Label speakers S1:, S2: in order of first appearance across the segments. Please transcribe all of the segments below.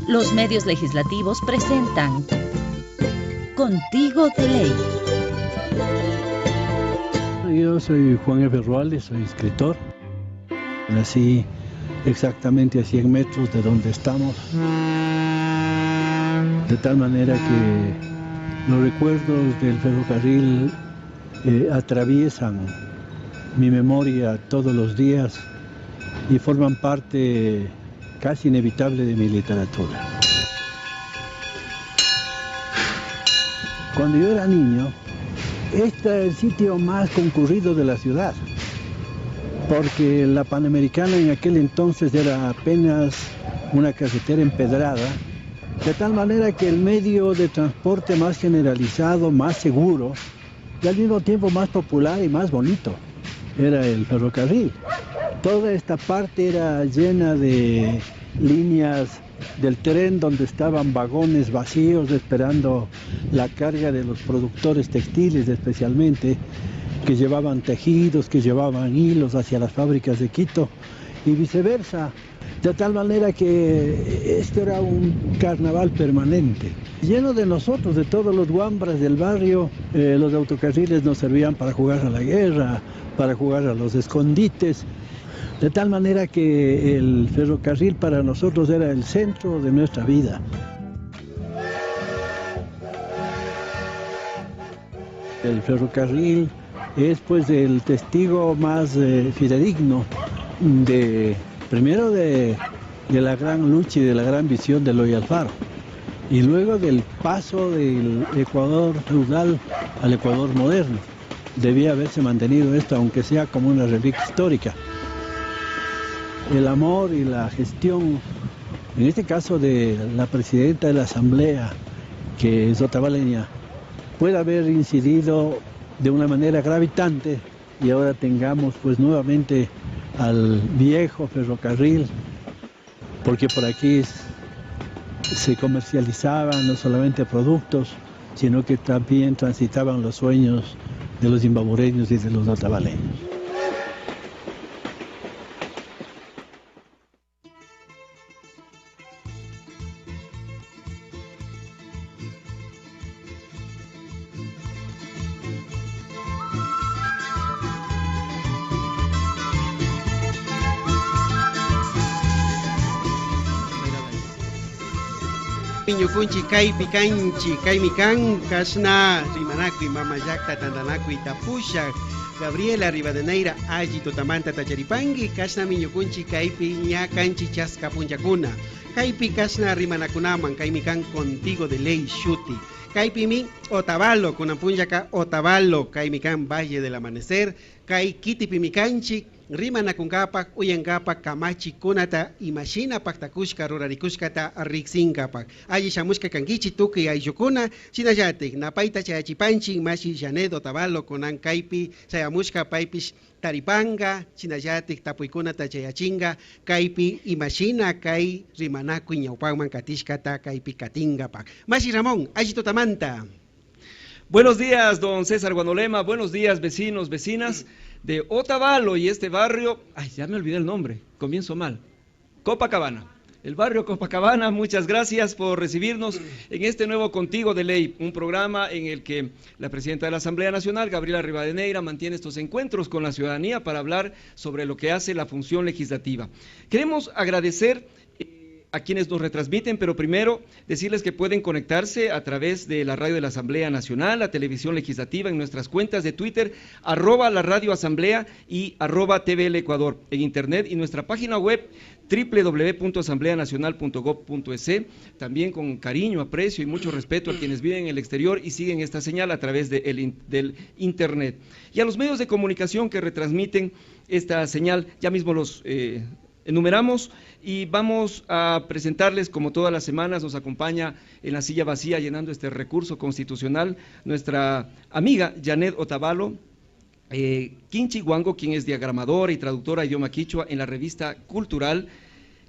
S1: Los medios legislativos presentan Contigo de Ley.
S2: Yo soy Juan F. Ruales, soy escritor. Nací exactamente a 100 metros de donde estamos. De tal manera que los recuerdos del ferrocarril atraviesan mi memoria todos los días y forman parte casi inevitable de mi literatura. Cuando yo era niño, este era el sitio más concurrido de la ciudad, porque la Panamericana en aquel entonces era apenas una carretera empedrada, de tal manera que el medio de transporte más generalizado, más seguro, y al mismo tiempo más popular y más bonito, era el ferrocarril. Toda esta parte era llena de líneas del tren donde estaban vagones vacíos esperando la carga de los productores textiles especialmente, que llevaban tejidos, que llevaban hilos hacia las fábricas de Quito y viceversa. De tal manera que esto era un carnaval permanente, lleno de nosotros, de todos los guambras del barrio. Los autocarriles nos servían para jugar a la guerra, para jugar a los escondites, de tal manera que el ferrocarril para nosotros era el centro de nuestra vida. El ferrocarril es pues el testigo más fidedigno primero de la gran lucha y de la gran visión de Eloy Alfaro, y luego del paso del Ecuador feudal al Ecuador moderno. Debía haberse mantenido esto, aunque sea como una reliquia histórica. El amor y la gestión, en este caso de la presidenta de la Asamblea, que es otavaleña, puede haber incidido de una manera gravitante y ahora tengamos pues nuevamente al viejo ferrocarril, porque por aquí se comercializaban no solamente productos, sino que también transitaban los sueños de los imbabureños y de los otavaleños.
S3: Ñukunchi kaypi kanchi kaymi kan kashna rimanakui mamayakta tantanakui tapusha Gabriela Rivadeneira alli tutamanta tacharipangi kashnami ñukunchi kaypi ña kanchi chaska punchakuna kaypi kashna rimanakunaman kaymi kan Contigo de Ley shuti kaypi mi Otavalo kunan punchaka Otavalo kaymi kan Valle del Amanecer kay kitipi mi kanchi rimanakunkapak uyankapak kamachi kunata imashina paktakushka rurarikushkata riksinkapak alli shamushka kankichi tukuy ayllukuna shinallatik napayta chayachipanchik mashi Janet Otavalo kunan kaypi chayamushka paypish taripanga shinallatik tapuykunata chayachinga kaypi imashina kay rimanakuy ñawpakman katishkata kaypi katinkapak. Mashi Ramón alli tutamanta.
S4: Buenos días, don César Guanolema, buenos días, vecinos, vecinas de Otavalo y este barrio, ay, ya me olvidé el nombre, comienzo mal, Copacabana. El barrio Copacabana, muchas gracias por recibirnos en este nuevo Contigo de Ley, un programa en el que la presidenta de la Asamblea Nacional, Gabriela Rivadeneira, mantiene estos encuentros con la ciudadanía para hablar sobre lo que hace la función legislativa. Queremos agradecer a quienes nos retransmiten, pero primero decirles que pueden conectarse a través de la radio de la Asamblea Nacional, la televisión legislativa, en nuestras cuentas de Twitter, @la radio Asamblea y @TVL Ecuador, en internet y nuestra página web www.asambleanacional.gov.es, también con cariño, aprecio y mucho respeto a quienes viven en el exterior y siguen esta señal a través del internet. Y a los medios de comunicación que retransmiten esta señal, ya mismo los enumeramos y vamos a presentarles, como todas las semanas, nos acompaña en la silla vacía llenando este recurso constitucional nuestra amiga Janet Otavalo, Quinchi Huango, quien es diagramadora y traductora de idioma quichua en la revista cultural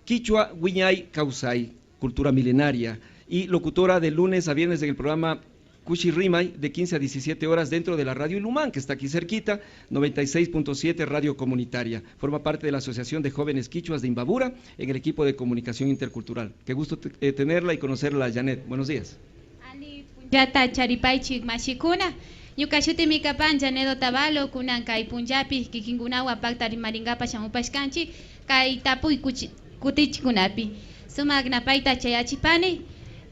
S4: Quichua Wiñay Causay, Cultura Milenaria, y locutora de lunes a viernes en el programa Cuchirrimay de 15 a 17 horas dentro de la radio Ilumán, que está aquí cerquita, 96.7 radio comunitaria. Forma parte de la Asociación de Jóvenes Quichuas de Imbabura en el equipo de comunicación intercultural. Qué gusto tenerla y conocerla, Janet. Buenos días.
S5: Yata charipaychik mashikuna. Ñuka mikapan Janet Otavalo kunan kay punllapi kikinkunawan pakta rimarinkapa shamupashkanchik kay tapuy kutichikunapi. Sumak napayta chayachipani.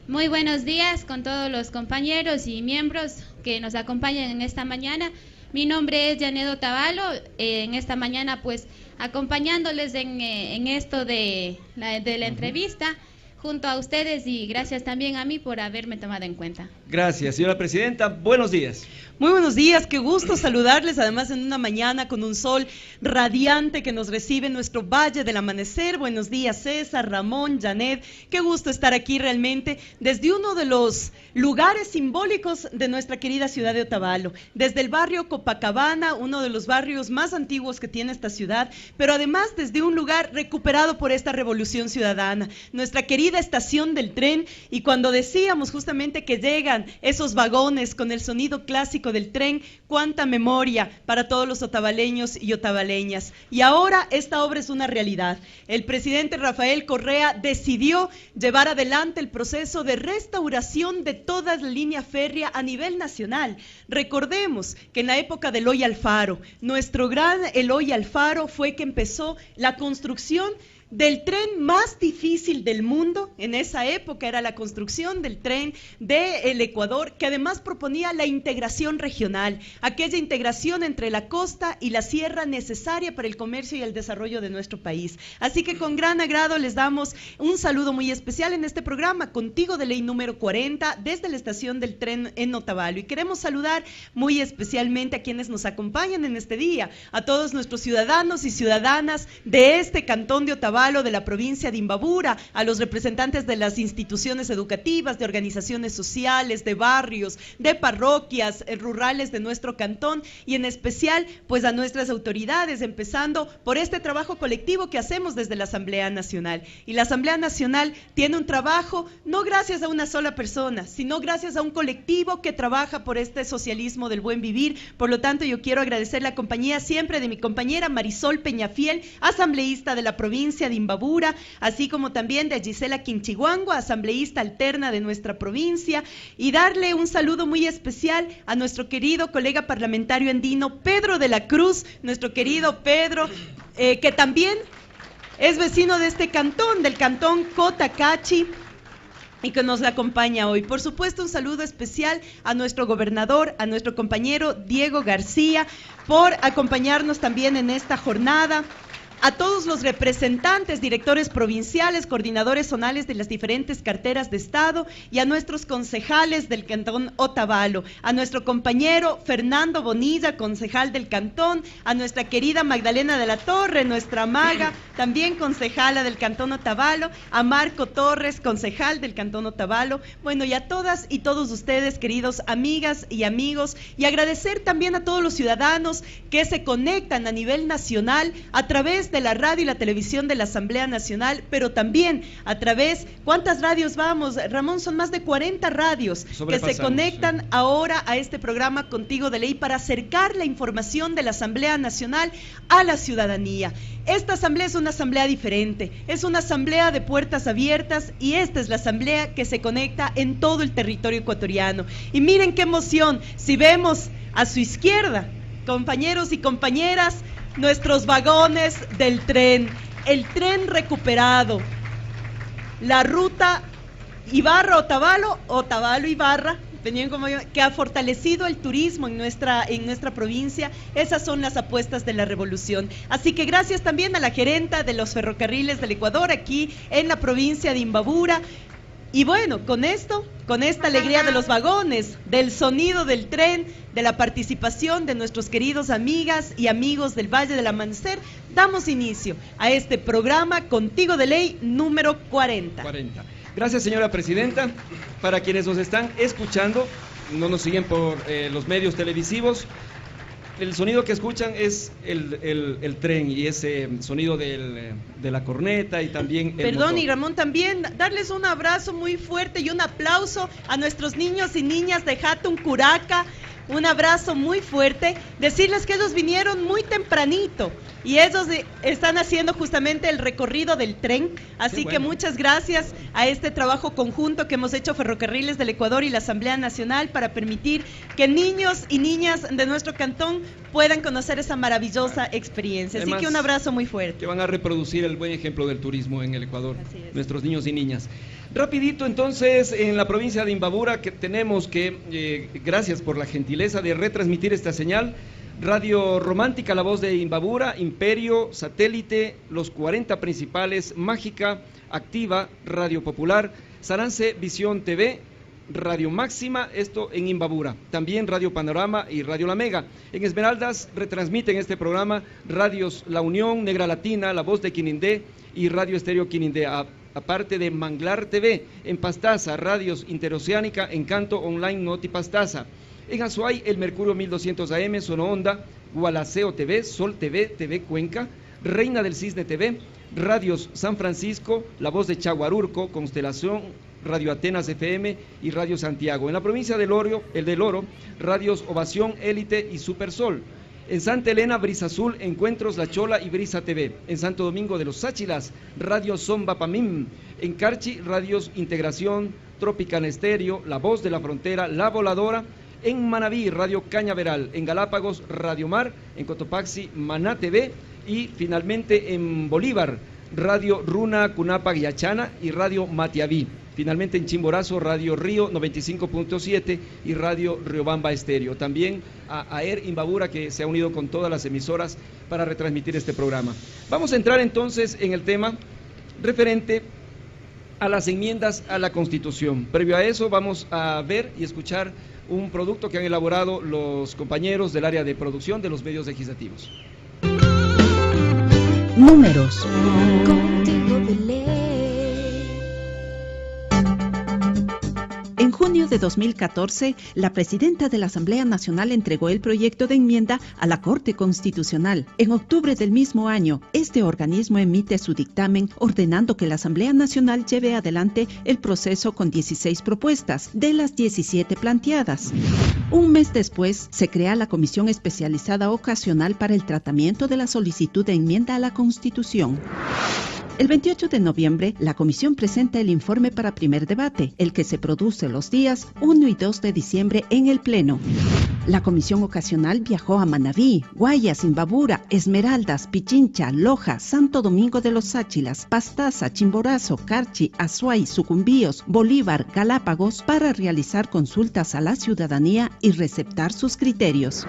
S5: Muy buenos días con todos los compañeros y miembros que nos acompañan en esta mañana. Mi nombre es Janet Otavalo, en esta mañana pues acompañándoles en esto de la entrevista junto a ustedes y gracias también a mí por haberme tomado en cuenta.
S4: Gracias, señora presidenta. Buenos días.
S6: Muy buenos días, qué gusto saludarles, además en una mañana con un sol radiante que nos recibe en nuestro Valle del Amanecer. Buenos días, César, Ramón, Janet, qué gusto estar aquí realmente desde uno de los lugares simbólicos de nuestra querida ciudad de Otavalo, desde el barrio Copacabana, uno de los barrios más antiguos que tiene esta ciudad, pero además desde un lugar recuperado por esta revolución ciudadana, nuestra querida estación del tren, y cuando decíamos justamente que llegan esos vagones con el sonido clásico del tren, cuánta memoria para todos los otavaleños y otavaleñas. Y ahora esta obra es una realidad. El presidente Rafael Correa decidió llevar adelante el proceso de restauración de toda la línea férrea a nivel nacional. Recordemos que en la época del Eloy Alfaro, nuestro gran Eloy Alfaro fue que empezó la construcción del tren más difícil del mundo. En esa época era la construcción del tren del Ecuador, que además proponía la integración regional, aquella integración entre la costa y la sierra necesaria para el comercio y el desarrollo de nuestro país. Así que con gran agrado les damos un saludo muy especial en este programa, Contigo de Ley número 40, desde la estación del tren en Otavalo. Y queremos saludar muy especialmente a quienes nos acompañan en este día, a todos nuestros ciudadanos y ciudadanas de este cantón de Otavalo, de la provincia de Imbabura, a los representantes de las instituciones educativas, de organizaciones sociales, de barrios, de parroquias rurales de nuestro cantón y en especial pues a nuestras autoridades, empezando por este trabajo colectivo que hacemos desde la Asamblea Nacional. Y la Asamblea Nacional tiene un trabajo no gracias a una sola persona, sino gracias a un colectivo que trabaja por este socialismo del buen vivir. Por lo tanto, yo quiero agradecer la compañía siempre de mi compañera Marisol Peñafiel, asambleísta de la provincia de Imbabura, así como también de Gisela Quinchiguangua, asambleísta alterna de nuestra provincia, y darle un saludo muy especial a nuestro querido colega parlamentario andino, Pedro de la Cruz, nuestro querido Pedro, que también es vecino de este cantón, del cantón Cotacachi, y que nos acompaña hoy. Por supuesto, un saludo especial a nuestro gobernador, a nuestro compañero Diego García, por acompañarnos también en esta jornada. A todos los representantes, directores provinciales, coordinadores zonales de las diferentes carteras de Estado y a nuestros concejales del Cantón Otavalo, a nuestro compañero Fernando Bonilla, concejal del Cantón, a nuestra querida Magdalena de la Torre, nuestra maga, también concejala del Cantón Otavalo, a Marco Torres, concejal del Cantón Otavalo, bueno, y a todas y todos ustedes, queridos amigas y amigos, y agradecer también a todos los ciudadanos que se conectan a nivel nacional a través de la radio y la televisión de la Asamblea Nacional, pero también a través, ¿cuántas radios vamos? Ramón, son más de 40 radios que se conectan ahora a este programa Contigo de Ley para acercar la información de la Asamblea Nacional a la ciudadanía. Esta asamblea es una asamblea diferente, es una asamblea de puertas abiertas y esta es la asamblea que se conecta en todo el territorio ecuatoriano. Y miren qué emoción, si vemos a su izquierda, compañeros y compañeras, nuestros vagones del tren, el tren recuperado, la ruta Ibarra-Otavalo, Otavalo-Ibarra, que ha fortalecido el turismo en nuestra provincia. Esas son las apuestas de la revolución. Así que gracias también a la gerenta de los ferrocarriles del Ecuador aquí en la provincia de Imbabura. Y bueno, con esto, con esta alegría de los vagones, del sonido del tren, de la participación de nuestros queridos amigas y amigos del Valle del Amanecer, damos inicio a este programa Contigo de Ley número 40.
S4: Gracias, señora presidenta. Para quienes nos están escuchando, no nos siguen por los medios televisivos, el sonido que escuchan es el tren y ese sonido de la corneta y también el
S6: Perdón,
S4: motor.
S6: y Ramón, también darles un abrazo muy fuerte y un aplauso a nuestros niños y niñas de Hatun Curaca. Un abrazo muy fuerte. Decirles que ellos vinieron muy tempranito y ellos están haciendo justamente el recorrido del tren. Así que muchas gracias a este trabajo conjunto que hemos hecho Ferrocarriles del Ecuador y la Asamblea Nacional para permitir que niños y niñas de nuestro cantón puedan conocer esa maravillosa experiencia. Así
S4: Además,
S6: que un abrazo muy fuerte.
S4: Que van a reproducir el buen ejemplo del turismo en el Ecuador, nuestros niños y niñas. Rapidito entonces, en la provincia de Imbabura, que tenemos que, gracias por la gentileza de retransmitir esta señal, Radio Romántica, La Voz de Imbabura, Imperio, Satélite, Los 40 Principales, Mágica, Activa, Radio Popular, Sarance Visión TV, Radio Máxima, esto en Imbabura, también Radio Panorama y Radio La Mega. En Esmeraldas retransmiten este programa Radios La Unión, Negra Latina, La Voz de Quinindé y Radio Estéreo Quinindé, aparte de Manglar TV. En Pastaza, Radios Interoceánica, Encanto Online Noti Pastaza. En Azuay, El Mercurio 1200 AM, Sonoonda, Gualaceo TV, Sol TV, TV Cuenca, Reina del Cisne TV, Radios San Francisco, La Voz de Chaguarurco, Constelación, Radio Atenas FM y Radio Santiago. En la provincia del Oro, Radios Ovación, Élite y Supersol. En Santa Elena, Brisa Azul, Encuentros La Chola y Brisa TV. En Santo Domingo de los Sáchilas, Radio Zomba Pamim. En Carchi, Radios Integración, Tropical Estéreo, La Voz de la Frontera, La Voladora. En Manabí, Radio Cañaveral. En Galápagos, Radio Mar. En Cotopaxi, Maná TV. Y finalmente en Bolívar, Radio Runa, Cunapa, Guiachana y Radio Matiaví. Finalmente en Chimborazo, Radio Río 95.7 y Radio Riobamba Estéreo. También a AER Imbabura, que se ha unido con todas las emisoras para retransmitir este programa. Vamos a entrar entonces en el tema referente a las enmiendas a la Constitución. Previo a eso vamos a ver y escuchar un producto que han elaborado los compañeros del área de producción de los medios legislativos.
S1: Números.
S7: Contigo de ley.
S1: En junio de 2014, la presidenta de la Asamblea Nacional entregó el proyecto de enmienda a la Corte Constitucional. En octubre del mismo año, este organismo emite su dictamen ordenando que la Asamblea Nacional lleve adelante el proceso con 16 propuestas de las 17 planteadas. Un mes después, se crea la Comisión Especializada Ocasional para el Tratamiento de la Solicitud de Enmienda a la Constitución. El 28 de noviembre, la comisión presenta el informe para primer debate, el que se produce los días 1 y 2 de diciembre en el Pleno. La comisión ocasional viajó a Manabí, Guayas, Imbabura, Esmeraldas, Pichincha, Loja, Santo Domingo de los Sáchilas, Pastaza, Chimborazo, Carchi, Azuay, Sucumbíos, Bolívar, Galápagos para realizar consultas a la ciudadanía y receptar sus criterios.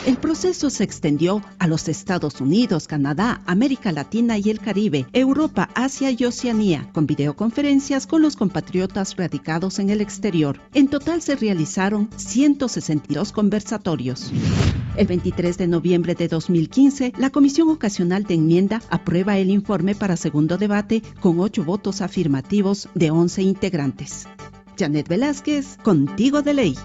S1: El proceso se extendió a los Estados Unidos, Canadá, América Latina y el Caribe, Europa, Asia y Oceanía, con videoconferencias con los compatriotas radicados en el exterior. En total se realizaron 162 conversatorios. El 23 de noviembre de 2015, la Comisión Ocasional de Enmienda aprueba el informe para segundo debate con 8 votos afirmativos de 11 integrantes. Janet Velázquez, contigo de ley.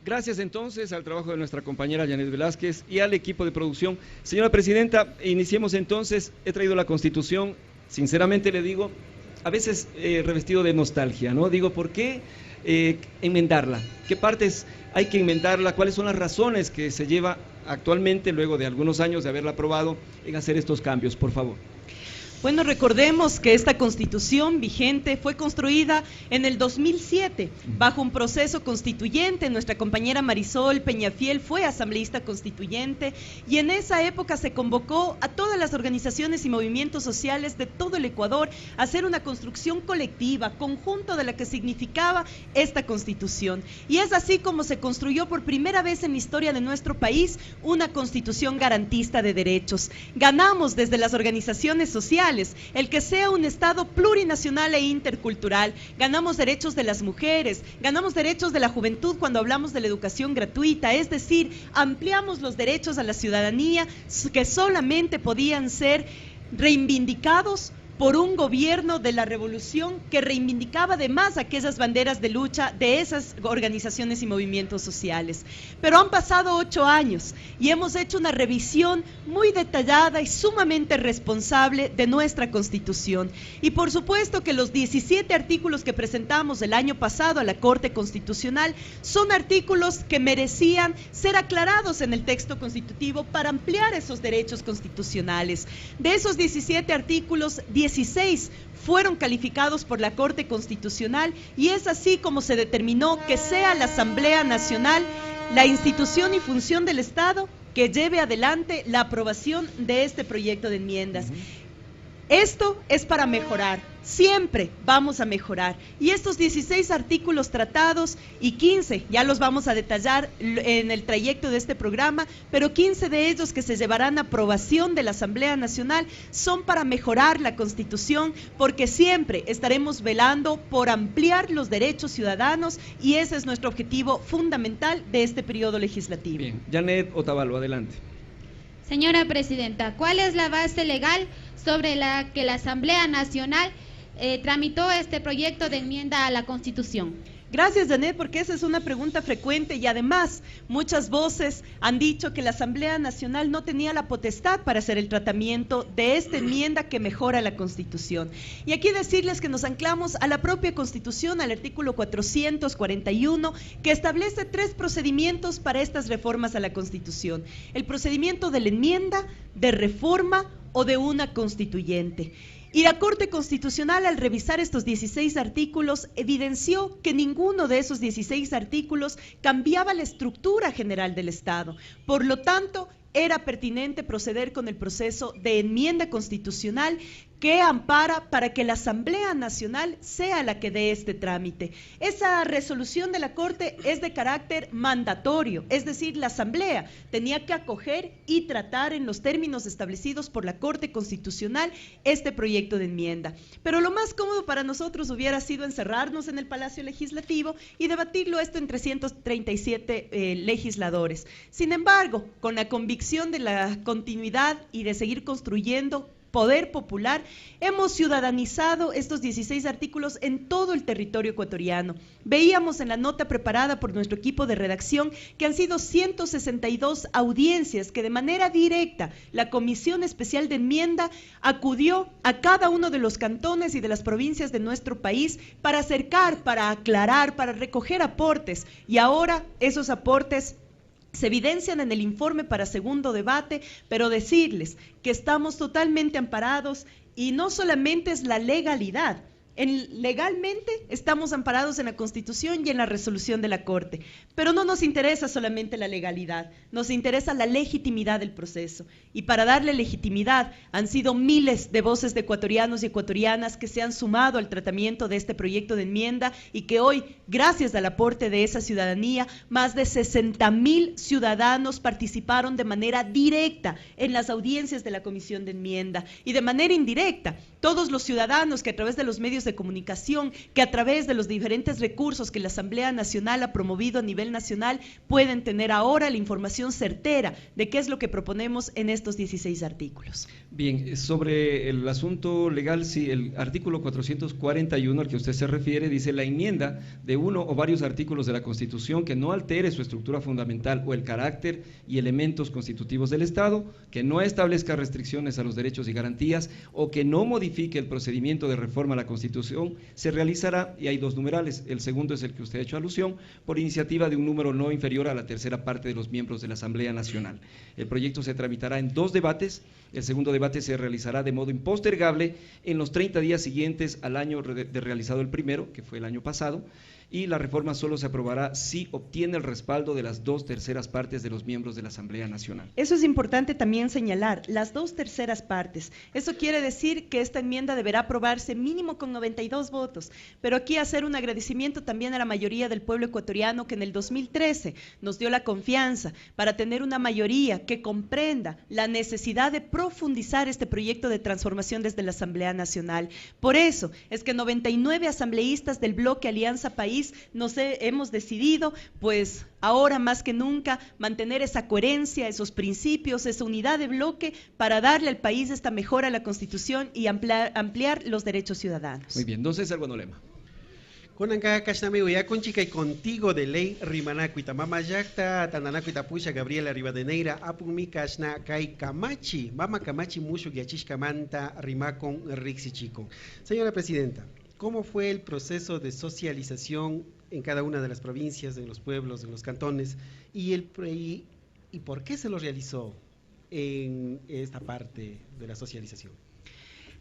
S4: Gracias entonces al trabajo de nuestra compañera Janet Velázquez y al equipo de producción. Señora Presidenta, iniciemos entonces. He traído la Constitución, sinceramente le digo, a veces revestido de nostalgia, ¿no? Digo, ¿por qué enmendarla? ¿Qué partes hay que enmendarla? ¿Cuáles son las razones que se lleva actualmente, luego de algunos años de haberla aprobado, en hacer estos cambios, por favor?
S6: Bueno, recordemos que esta Constitución vigente fue construida en el 2007 bajo un proceso constituyente. Nuestra compañera Marisol Peñafiel fue asambleísta constituyente y en esa época se convocó a todas las organizaciones y movimientos sociales de todo el Ecuador a hacer una construcción colectiva, conjunto de la que significaba esta Constitución. Y es así como se construyó por primera vez en la historia de nuestro país una Constitución garantista de derechos. Ganamos desde las organizaciones sociales el que sea un Estado plurinacional e intercultural. Ganamos derechos de las mujeres, ganamos derechos de la juventud cuando hablamos de la educación gratuita, es decir, ampliamos los derechos a la ciudadanía que solamente podían ser reivindicados por un gobierno de la revolución que reivindicaba además aquellas banderas de lucha de esas organizaciones y movimientos sociales. Pero han pasado 8 años y hemos hecho una revisión muy detallada y sumamente responsable de nuestra Constitución. Y por supuesto que los 17 artículos que presentamos el año pasado a la Corte Constitucional son artículos que merecían ser aclarados en el texto constitutivo para ampliar esos derechos constitucionales. De esos 17 artículos, 16 fueron calificados por la Corte Constitucional y es así como se determinó que sea la Asamblea Nacional la institución y función del Estado que lleve adelante la aprobación de este proyecto de enmiendas. Esto es para mejorar, siempre vamos a mejorar. Y estos 16 artículos tratados y 15, ya los vamos a detallar en el trayecto de este programa, pero 15 de ellos que se llevarán a aprobación de la Asamblea Nacional son para mejorar la Constitución, porque siempre estaremos velando por ampliar los derechos ciudadanos y ese es nuestro objetivo fundamental de este periodo legislativo.
S4: Bien, Janet Otavalo, adelante.
S5: Señora Presidenta, ¿cuál es la base legal sobre la que la Asamblea Nacional tramitó este proyecto de enmienda a la Constitución?
S6: Gracias, Janet, porque esa es una pregunta frecuente y además muchas voces han dicho que la Asamblea Nacional no tenía la potestad para hacer el tratamiento de esta enmienda que mejora la Constitución. Y aquí decirles que nos anclamos a la propia Constitución, al artículo 441, que establece 3 procedimientos para estas reformas a la Constitución. El procedimiento de la enmienda, de reforma o de una constituyente. Y la Corte Constitucional, al revisar estos 16 artículos, evidenció que ninguno de esos 16 artículos cambiaba la estructura general del Estado. Por lo tanto, era pertinente proceder con el proceso de enmienda constitucional que ampara para que la Asamblea Nacional sea la que dé este trámite. Esa resolución de la Corte es de carácter mandatorio, es decir, la Asamblea tenía que acoger y tratar en los términos establecidos por la Corte Constitucional este proyecto de enmienda. Pero lo más cómodo para nosotros hubiera sido encerrarnos en el Palacio Legislativo y debatirlo esto en 337 legisladores. Sin embargo, con la convicción de la continuidad y de seguir construyendo poder popular, hemos ciudadanizado estos 16 artículos en todo el territorio ecuatoriano. Veíamos en la nota preparada por nuestro equipo de redacción que han sido 162 audiencias que de manera directa la Comisión Especial de Enmienda acudió a cada uno de los cantones y de las provincias de nuestro país para acercar, para aclarar, para recoger aportes. Y ahora esos aportes se evidencian en el informe para segundo debate, pero decirles que estamos totalmente amparados y no solamente es la legalidad. Legalmente estamos amparados en la Constitución y en la resolución de la Corte, pero no nos interesa solamente la legalidad, nos interesa la legitimidad del proceso. Y para darle legitimidad han sido miles de voces de ecuatorianos y ecuatorianas que se han sumado al tratamiento de este proyecto de enmienda y que hoy, gracias al aporte de esa ciudadanía, más de 60,000 ciudadanos participaron de manera directa en las audiencias de la Comisión de Enmienda y de manera indirecta. Todos los ciudadanos que a través de los medios de comunicación, que a través de los diferentes recursos que la Asamblea Nacional ha promovido a nivel nacional, pueden tener ahora la información certera de qué es lo que proponemos en estos 16 artículos.
S4: Bien, sobre el asunto legal, sí, el artículo 441 al que usted se refiere dice: la enmienda de uno o varios artículos de la Constitución que no altere su estructura fundamental o el carácter y elementos constitutivos del Estado, que no establezca restricciones a los derechos y garantías o que no modifique el procedimiento de reforma a la Constitución, se realizará, y hay 2 numerales, el segundo es el que usted ha hecho alusión, por iniciativa de un número no inferior a la tercera parte de los miembros de la Asamblea Nacional. El proyecto se tramitará en 2 debates, el segundo debate se realizará de modo impostergable en los 30 días siguientes al año de realizado el primero, que fue el año pasado, y la reforma solo se aprobará si obtiene el respaldo de las 2/3 partes de los miembros de la Asamblea Nacional.
S6: Eso es importante también señalar, las 2/3 partes. Eso quiere decir que esta enmienda deberá aprobarse mínimo con 92 votos, pero aquí hacer un agradecimiento también a la mayoría del pueblo ecuatoriano que en el 2013 nos dio la confianza para tener una mayoría que comprenda la necesidad de profundizar este proyecto de transformación desde la Asamblea Nacional. Por eso es que 99 asambleístas del bloque Alianza País hemos decidido, pues ahora más que nunca, mantener esa coherencia, esos principios, esa unidad de bloque para darle al país esta mejora a la Constitución y ampliar los derechos ciudadanos.
S4: Muy bien, don César Guanolema.
S3: Konanka kashnami uyakunchi kay contigo de ley rimanakuita mama yakta tananakuita pusha Gabriela Rivadeneira apunmi kashna kay kamachi mama kamachi mushu yachishkamanta rimakon rixichikon. Señora Presidenta, ¿cómo fue el proceso de socialización en cada una de las provincias, en los pueblos, en los cantones y por qué se lo realizó en esta parte de la socialización?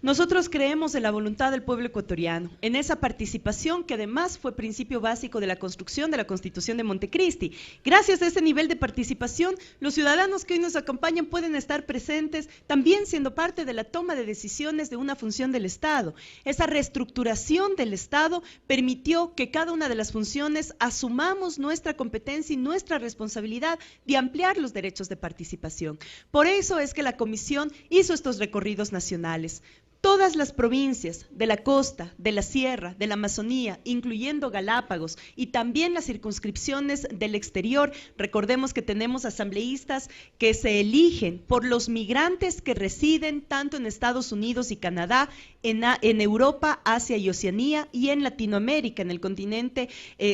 S6: Nosotros creemos en la voluntad del pueblo ecuatoriano, en esa participación que además fue principio básico de la construcción de la Constitución de Montecristi. Gracias a ese nivel de participación, los ciudadanos que hoy nos acompañan pueden estar presentes, también siendo parte de la toma de decisiones de una función del Estado. Esa reestructuración del Estado permitió que cada una de las funciones asumamos nuestra competencia y nuestra responsabilidad de ampliar los derechos de participación. Por eso es que la Comisión hizo estos recorridos nacionales. Todas las provincias de la costa, de la sierra, de la Amazonía, incluyendo Galápagos y también las circunscripciones del exterior. Recordemos que tenemos asambleístas que se eligen por los migrantes que residen tanto en Estados Unidos y Canadá, en Europa, Asia y Oceanía y en Latinoamérica, en el continente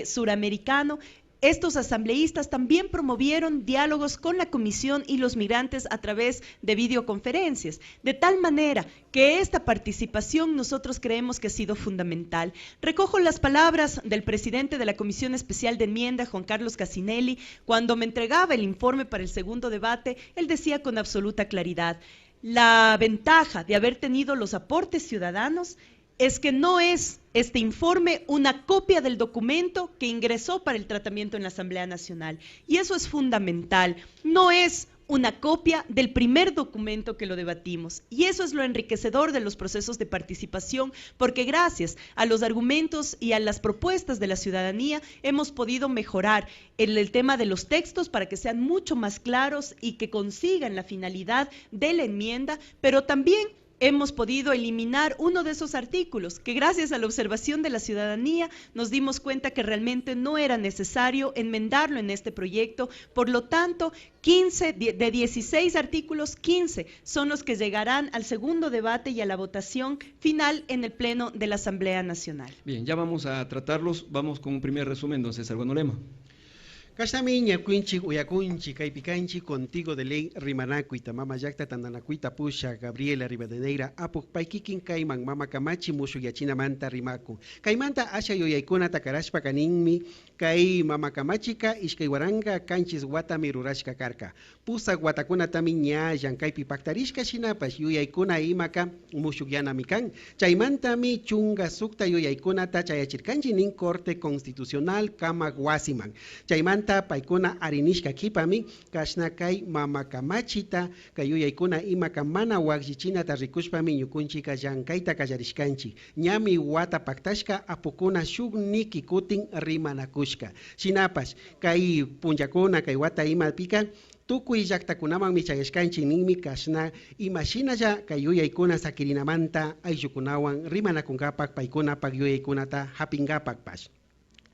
S6: suramericano. Estos asambleístas también promovieron diálogos con la Comisión y los migrantes a través de videoconferencias, de tal manera que esta participación nosotros creemos que ha sido fundamental. Recojo las palabras del presidente de la Comisión Especial de Enmienda, Juan Carlos Casinelli, cuando me entregaba el informe para el segundo debate. Él decía con absoluta claridad: la ventaja de haber tenido los aportes ciudadanos es que no es este informe una copia del documento que ingresó para el tratamiento en la Asamblea Nacional. Y eso es fundamental, no es una copia del primer documento que lo debatimos. Y eso es lo enriquecedor de los procesos de participación, porque gracias a los argumentos y a las propuestas de la ciudadanía hemos podido mejorar el tema de los textos para que sean mucho más claros y que consigan la finalidad de la enmienda, pero también hemos podido eliminar uno de esos artículos que gracias a la observación de la ciudadanía nos dimos cuenta que realmente no era necesario enmendarlo en este proyecto. Por lo tanto, 15 de 16 artículos, 15 son los que llegarán al segundo debate y a la votación final en el Pleno de la Asamblea Nacional.
S4: Bien, ya vamos a tratarlos. Vamos con un primer resumen, don César Guanolema.
S3: Kashtami ñakunchi uyakunchi kaypikanchi contigo de ley rimanakuita mama yakta tandanakuita pusha Gabriela Rivadeneira apuk paykikin kayman mama kamachi mushu yachinamanta rimaku kaymanta asha yoyaykuna takarashpa kaninmi kay mama kamachika ishkay waranga kanchis watami rurashka karka pusak watakunatami ña llankaypi paktarishka shinapash yuyaykuna imaka mushukyanami kan chaymantami chunga sukta yuyaykunata chayachirkanchi nin Corte Constitucional kamak wasiman chaymanta paykuna arinishka kipami kashna kay mama kamachita kay yuyaykuna imaka mana waqllichinata rikushpami ñukunchika llankayta kallarishkanchi ñami wata paktashka apukuna shuk niki kutin rimanakushka shinapash kay punllakuna kay wata imapika tukuy llaqtakunaman michayashkanchik ninmi kashna imashinalla kay yuyaykuna sakirinamanta ayllukunawan rimanakunkapak paykunapak yuyaykunata hapinkapak.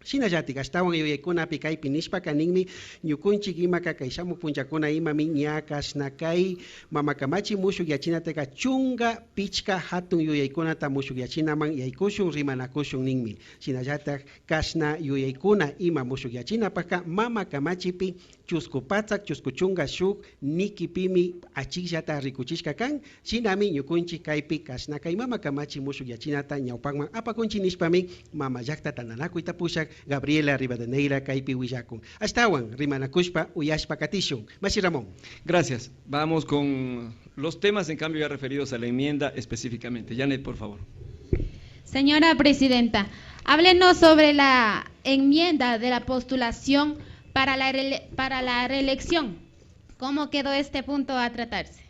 S3: Shinallatik ashtawan yuyaykunapi kaypi nishpa kaninmi ñukunchik imaka kay shamuk punchakuna imami ña kashna kay mama kamachi mushuk yachinataka chunga pichka hatun yuyaykunata mushuk yachinaman yaykushun rimanakushun ninmi. Shinallatak kashna yuyaykuna ima mushuk yachinapaka mama kamachipi chusku patsak chusku chunga shuk nikipimi achikllata rikuchishka kan shinami ñukunchik kaypi kashna kay mama kamachi mushuk yachinata ñawpakman apakunchik nishpami mama llaqta tandanakuyta pushak Gabriela Rivadeneira kaypi willakun. Ashtawan rimanakushpa uyashpa katishun. Mashi Ramón.
S4: Gracias. Vamos con los temas, en cambio, ya referidos a la enmienda específicamente. Janet, por favor.
S5: Señora Presidenta, háblenos sobre la enmienda de la postulación para la reelección. ¿Cómo quedó este punto a tratarse?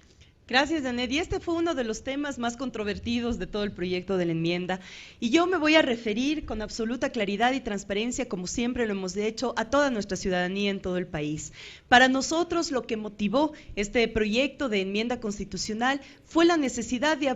S6: Gracias, Janet. Y este fue uno de los temas más controvertidos de todo el proyecto de la enmienda. Y yo me voy a referir con absoluta claridad y transparencia, como siempre lo hemos hecho, a toda nuestra ciudadanía en todo el país. Para nosotros, lo que motivó este proyecto de enmienda constitucional fue la necesidad de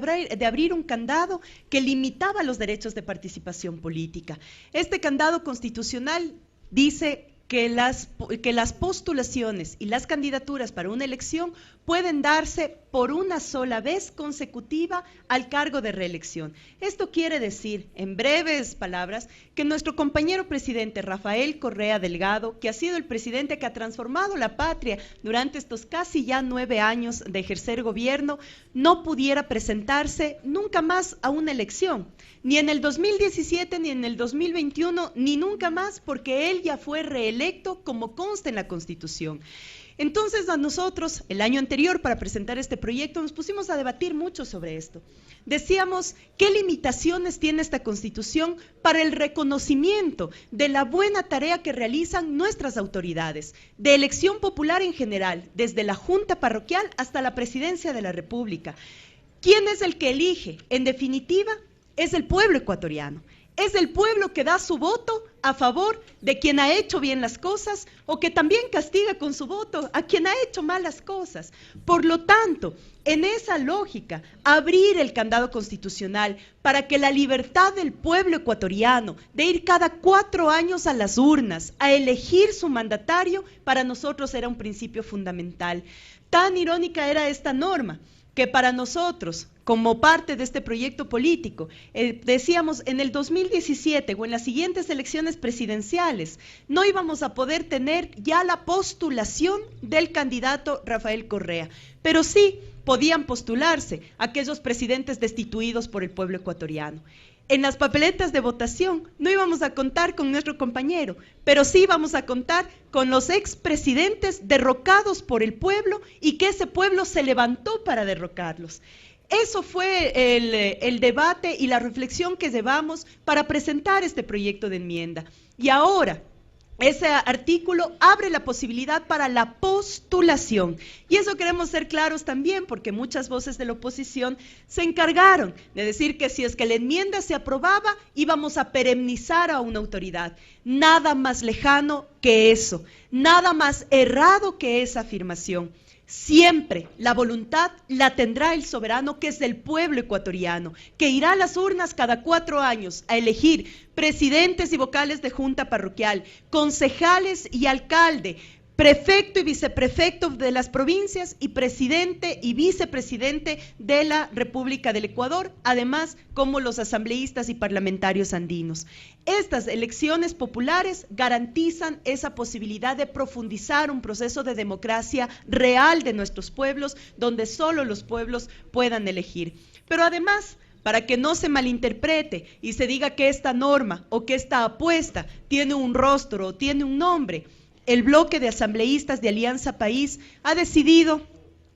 S6: abrir un candado que limitaba los derechos de participación política. Este candado constitucional dice que las postulaciones y las candidaturas para una elección pueden darse por una sola vez consecutiva al cargo de reelección. Esto quiere decir, en breves palabras, que nuestro compañero presidente Rafael Correa Delgado, que ha sido el presidente que ha transformado la patria durante estos casi ya 9 años de ejercer gobierno, no pudiera presentarse nunca más a una elección, ni en el 2017, ni en el 2021, ni nunca más, porque él ya fue reelecto como consta en la Constitución. Entonces, a nosotros, el año anterior, para presentar este proyecto, nos pusimos a debatir mucho sobre esto. Decíamos, ¿qué limitaciones tiene esta Constitución para el reconocimiento de la buena tarea que realizan nuestras autoridades, de elección popular en general, desde la Junta Parroquial hasta la Presidencia de la República? ¿Quién es el que elige? En definitiva, es el pueblo ecuatoriano. Es el pueblo que da su voto a favor de quien ha hecho bien las cosas o que también castiga con su voto a quien ha hecho malas cosas. Por lo tanto, en esa lógica, abrir el candado constitucional para que la libertad del pueblo ecuatoriano de ir cada 4 años a las urnas a elegir su mandatario, para nosotros era un principio fundamental. Tan irónica era esta norma que para nosotros, como parte de este proyecto político, decíamos en el 2017 o en las siguientes elecciones presidenciales, no íbamos a poder tener ya la postulación del candidato Rafael Correa, pero sí podían postularse aquellos presidentes destituidos por el pueblo ecuatoriano. En las papeletas de votación no íbamos a contar con nuestro compañero, pero sí íbamos a contar con los expresidentes derrocados por el pueblo y que ese pueblo se levantó para derrocarlos. Eso fue el debate y la reflexión que llevamos para presentar este proyecto de enmienda. Y ahora, ese artículo abre la posibilidad para la postulación. Y eso queremos ser claros también, porque muchas voces de la oposición se encargaron de decir que si es que la enmienda se aprobaba, íbamos a perennizar a una autoridad. Nada más lejano que eso, nada más errado que esa afirmación. Siempre la voluntad la tendrá el soberano, que es el pueblo ecuatoriano, que irá a las urnas cada 4 años a elegir presidentes y vocales de junta parroquial, concejales y alcalde, prefecto y viceprefecto de las provincias y presidente y vicepresidente de la República del Ecuador, además como los asambleístas y parlamentarios andinos. Estas elecciones populares garantizan esa posibilidad de profundizar un proceso de democracia real de nuestros pueblos, donde solo los pueblos puedan elegir. Pero además, para que no se malinterprete y se diga que esta norma o que esta apuesta tiene un rostro o tiene un nombre, el bloque de asambleístas de Alianza País ha decidido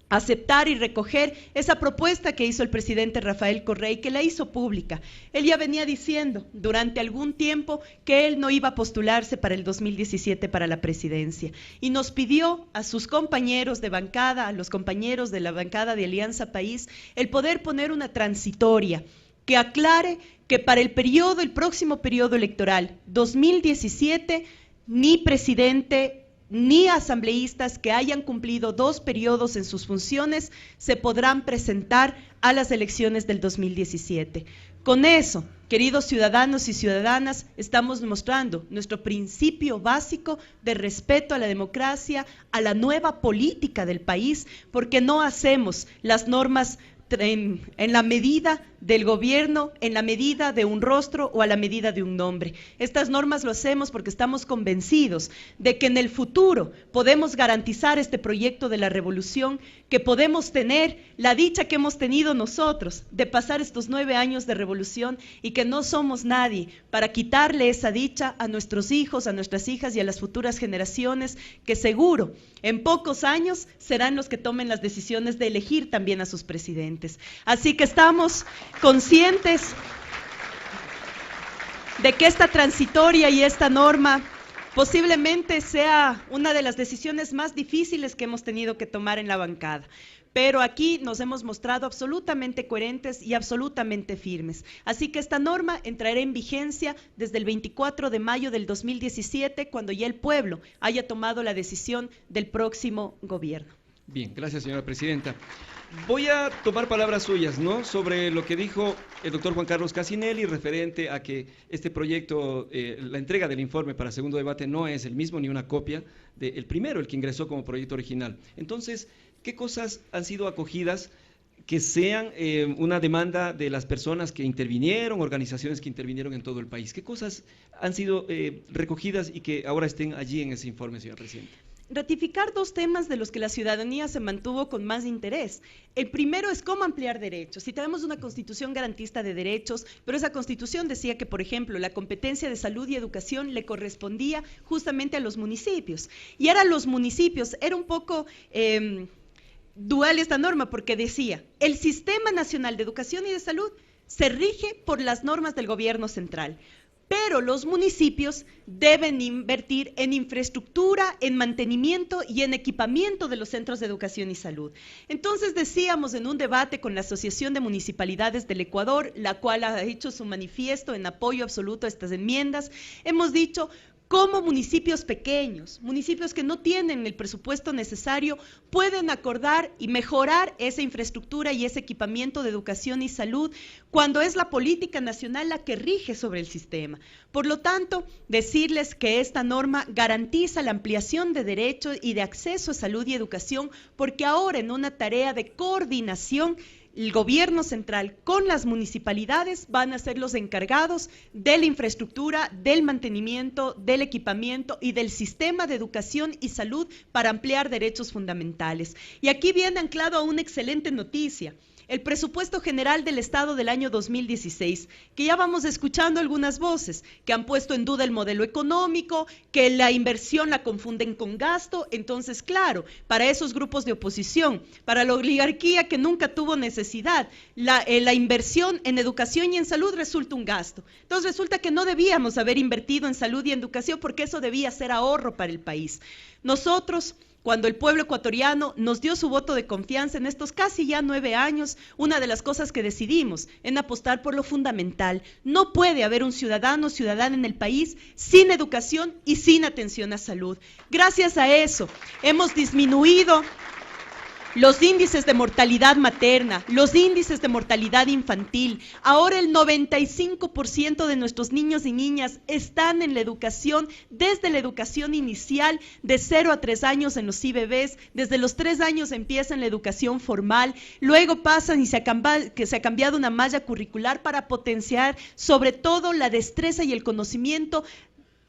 S6: aceptar y recoger esa propuesta que hizo el presidente Rafael Correa y que la hizo pública. Él ya venía diciendo durante algún tiempo que él no iba a postularse para el 2017 para la presidencia y nos pidió a sus compañeros de bancada, a los compañeros de la bancada de Alianza País, el poder poner una transitoria que aclare que para el próximo periodo electoral 2017, ni presidente ni asambleístas que hayan cumplido 2 periodos en sus funciones se podrán presentar a las elecciones del 2017. Con eso, queridos ciudadanos y ciudadanas, estamos mostrando nuestro principio básico de respeto a la democracia, a la nueva política del país, porque no hacemos las normas en la medida del gobierno, en la medida de un rostro o a la medida de un nombre. Estas normas lo hacemos porque estamos convencidos de que en el futuro podemos garantizar este proyecto de la revolución, que podemos tener la dicha que hemos tenido nosotros de pasar estos 9 años de revolución y que no somos nadie para quitarle esa dicha a nuestros hijos, a nuestras hijas y a las futuras generaciones que seguro en pocos años serán los que tomen las decisiones de elegir también a sus presidentes. Así que estamos conscientes de que esta transitoria y esta norma posiblemente sea una de las decisiones más difíciles que hemos tenido que tomar en la bancada. pero aquí nos hemos mostrado absolutamente coherentes y absolutamente firmes. Así que esta norma entrará en vigencia desde el 24 de mayo del 2017, cuando ya el pueblo haya tomado la decisión del próximo gobierno.
S4: Bien, gracias, señora presidenta. Voy a tomar palabras suyas, ¿no?, sobre lo que dijo el doctor Juan Carlos Casinelli referente a que este proyecto, la entrega del informe para segundo debate no es el mismo ni una copia del primero, el que ingresó como proyecto original. Entonces, ¿qué cosas han sido acogidas que sean una demanda de las personas que intervinieron, organizaciones que intervinieron en todo el país? ¿Qué cosas han sido recogidas y que ahora estén allí en ese informe, señora presidenta?
S6: Ratificar dos temas de los que la ciudadanía se mantuvo con más interés. El primero es cómo ampliar derechos. Si tenemos una constitución garantista de derechos, pero esa constitución decía que, por ejemplo, la competencia de salud y educación le correspondía justamente a los municipios. Y ahora los municipios, era un poco dual esta norma, porque decía, el Sistema Nacional de Educación y de Salud se rige por las normas del gobierno central, pero los municipios deben invertir en infraestructura, en mantenimiento y en equipamiento de los centros de educación y salud. Entonces decíamos en un debate con la Asociación de Municipalidades del Ecuador, la cual ha hecho su manifiesto en apoyo absoluto a estas enmiendas, hemos dicho, cómo municipios pequeños, municipios que no tienen el presupuesto necesario, pueden acordar y mejorar esa infraestructura y ese equipamiento de educación y salud cuando es la política nacional la que rige sobre el sistema. Por lo tanto, decirles que esta norma garantiza la ampliación de derechos y de acceso a salud y educación, porque ahora en una tarea de coordinación, el gobierno central con las municipalidades van a ser los encargados de la infraestructura, del mantenimiento, del equipamiento y del sistema de educación y salud para ampliar derechos fundamentales. Y aquí viene anclado a una excelente noticia. El presupuesto general del Estado del año 2016, que ya vamos escuchando algunas voces que han puesto en duda el modelo económico, que la inversión la confunden con gasto. Entonces, claro, para esos grupos de oposición, para la oligarquía que nunca tuvo necesidad, la inversión en educación y en salud resulta un gasto. Entonces resulta que no debíamos haber invertido en salud y en educación porque eso debía ser ahorro para el país. Nosotros, cuando el pueblo ecuatoriano nos dio su voto de confianza en estos casi ya 9 años, una de las cosas que decidimos en apostar por lo fundamental. No puede haber un ciudadano o ciudadana en el país sin educación y sin atención a salud. Gracias a eso hemos disminuido los índices de mortalidad materna, los índices de mortalidad infantil. Ahora el 95% de nuestros niños y niñas están en la educación, desde la educación inicial de 0 a 3 años en los IBBs, desde los 3 años empiezan la educación formal, luego pasan y se ha cambiado una malla curricular para potenciar sobre todo la destreza y el conocimiento